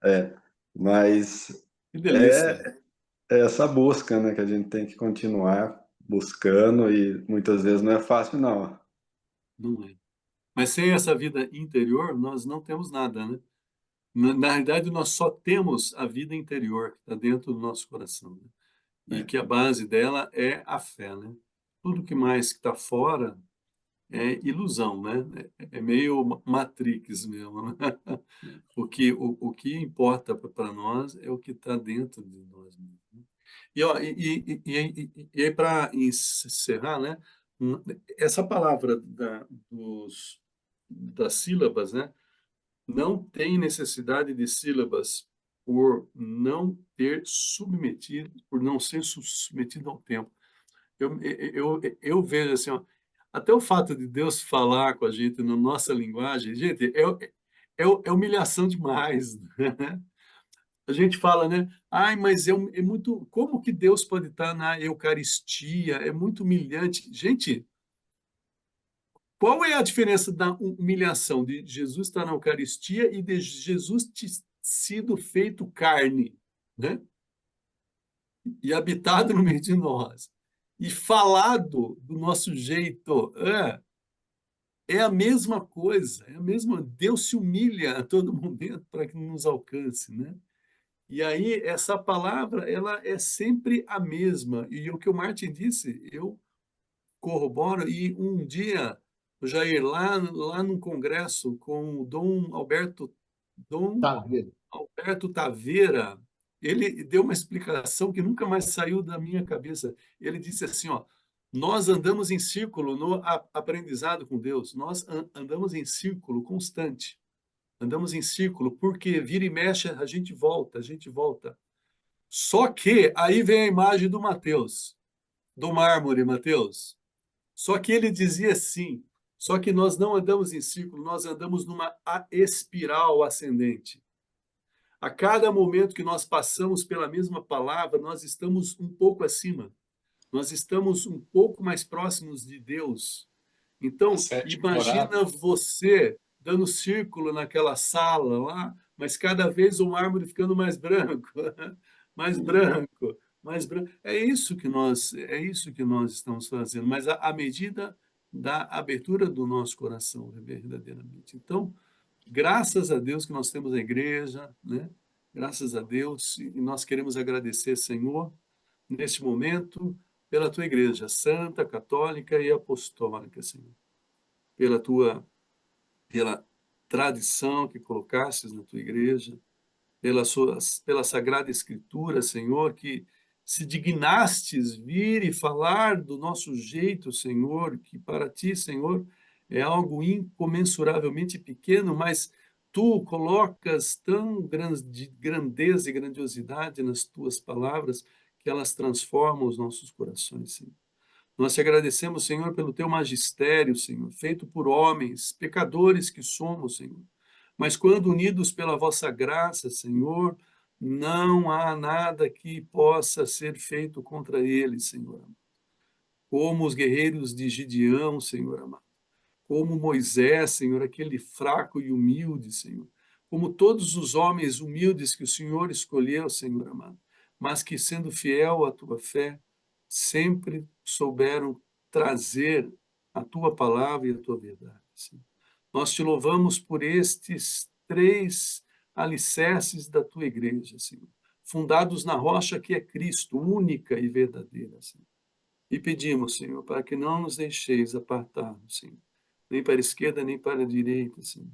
É, mas Que delícia. é essa busca, né, que a gente tem que continuar buscando e muitas vezes não é fácil, não. Não é. Mas sem essa vida interior, nós não temos nada, né? Na realidade, nós só temos a vida interior que está dentro do nosso coração, né? E É, que a base dela é a fé, né? Tudo que mais que está fora é ilusão, né? É meio Matrix mesmo, né? O que importa para nós é o que está dentro de nós mesmos, né? E, ó, e aí, para encerrar, né? Essa palavra das sílabas, né? Não tem necessidade de sílabas por não ter submetido, por não ser submetido ao tempo. Eu vejo assim, ó, até o fato de Deus falar com a gente na nossa linguagem, gente, é humilhação demais, né? A gente fala, né? Ai, mas é muito. Como que Deus pode estar na Eucaristia? É muito humilhante. Gente, qual é a diferença da humilhação de Jesus estar na Eucaristia e de Jesus ter sido feito carne, né? E habitado no meio de nós? E falado do nosso jeito. É a mesma coisa, é a mesma. Deus se humilha a todo momento para que nos alcance, né? E aí essa palavra, ela é sempre a mesma. E o que o Martin disse, eu corroboro. E um dia, o Jair, lá no congresso com o Dom Tá vendo? Alberto Taveira, ele deu uma explicação que nunca mais saiu da minha cabeça. Ele disse assim, ó, nós andamos em círculo no aprendizado com Deus, nós andamos em círculo constante. Andamos em círculo, porque vira e mexe, a gente volta, a gente volta. Só que aí vem a imagem do Mateus, do mármore, Mateus. Só que ele dizia assim, só que nós não andamos em círculo, nós andamos numa espiral ascendente. A cada momento que nós passamos pela mesma palavra, nós estamos um pouco acima. Nós estamos um pouco mais próximos de Deus. A Então, sétima morada. imagina você dando círculo naquela sala lá, mas cada vez o mármore ficando mais branco, mais branco, mais branco. É isso que nós estamos fazendo, mas à medida da abertura do nosso coração, verdadeiramente. Então, graças a Deus que nós temos a igreja, né? Graças a Deus, e nós queremos agradecer, Senhor, neste momento, pela tua igreja santa, católica e apostólica, Senhor, pela tradição que colocastes na tua igreja, pela Sagrada Escritura, Senhor, que se dignastes vir e falar do nosso jeito, Senhor, que para ti, Senhor, é algo incomensuravelmente pequeno, mas tu colocas tão grandeza e grandiosidade nas tuas palavras que elas transformam os nossos corações, Senhor. Nós te agradecemos, Senhor, pelo teu magistério, Senhor, feito por homens, pecadores que somos, Senhor. Mas quando unidos pela vossa graça, Senhor, não há nada que possa ser feito contra ele, Senhor. Como os guerreiros de Gideão, Senhor amado. Como Moisés, Senhor, aquele fraco e humilde, Senhor. Como todos os homens humildes que o Senhor escolheu, Senhor amado. Mas que, sendo fiel à tua fé, sempre souberam trazer a tua palavra e a tua verdade, Senhor. Nós te louvamos por estes 3 alicerces da tua igreja, Senhor, fundados na rocha que é Cristo, única e verdadeira, Senhor. E pedimos, Senhor, para que não nos deixeis apartar, Senhor, nem para a esquerda, nem para a direita, Senhor,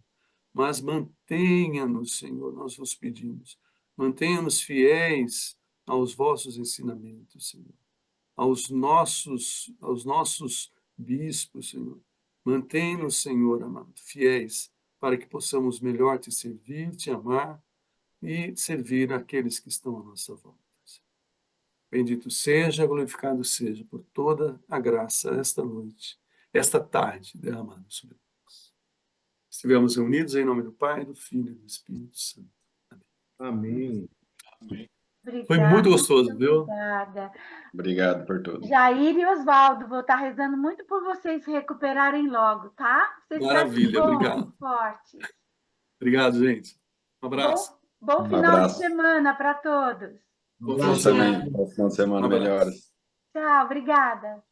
mas mantenha-nos, Senhor, nós vos pedimos, mantenha-nos fiéis aos vossos ensinamentos, Senhor, aos nossos bispos, Senhor. Mantém-nos, Senhor amado, fiéis, para que possamos melhor te servir, te amar e servir aqueles que estão à nossa volta. Bendito seja, glorificado seja por toda a graça esta noite, esta tarde derramada sobre nós. Estivemos reunidos em nome do Pai, do Filho e do Espírito Santo. Amém. Amém. Obrigada, Foi muito gostoso, muito viu? obrigada. Obrigado por tudo. Jair e Oswaldo, vou estar rezando muito por vocês se recuperarem logo, tá? Vocês Maravilha, bons, obrigado. fortes. Obrigado, gente. Um abraço. Bom Um final abraço. de semana para todos. Bom Você final de semana. também. Bom final de semana, Um abraço. melhores. Tchau, obrigada.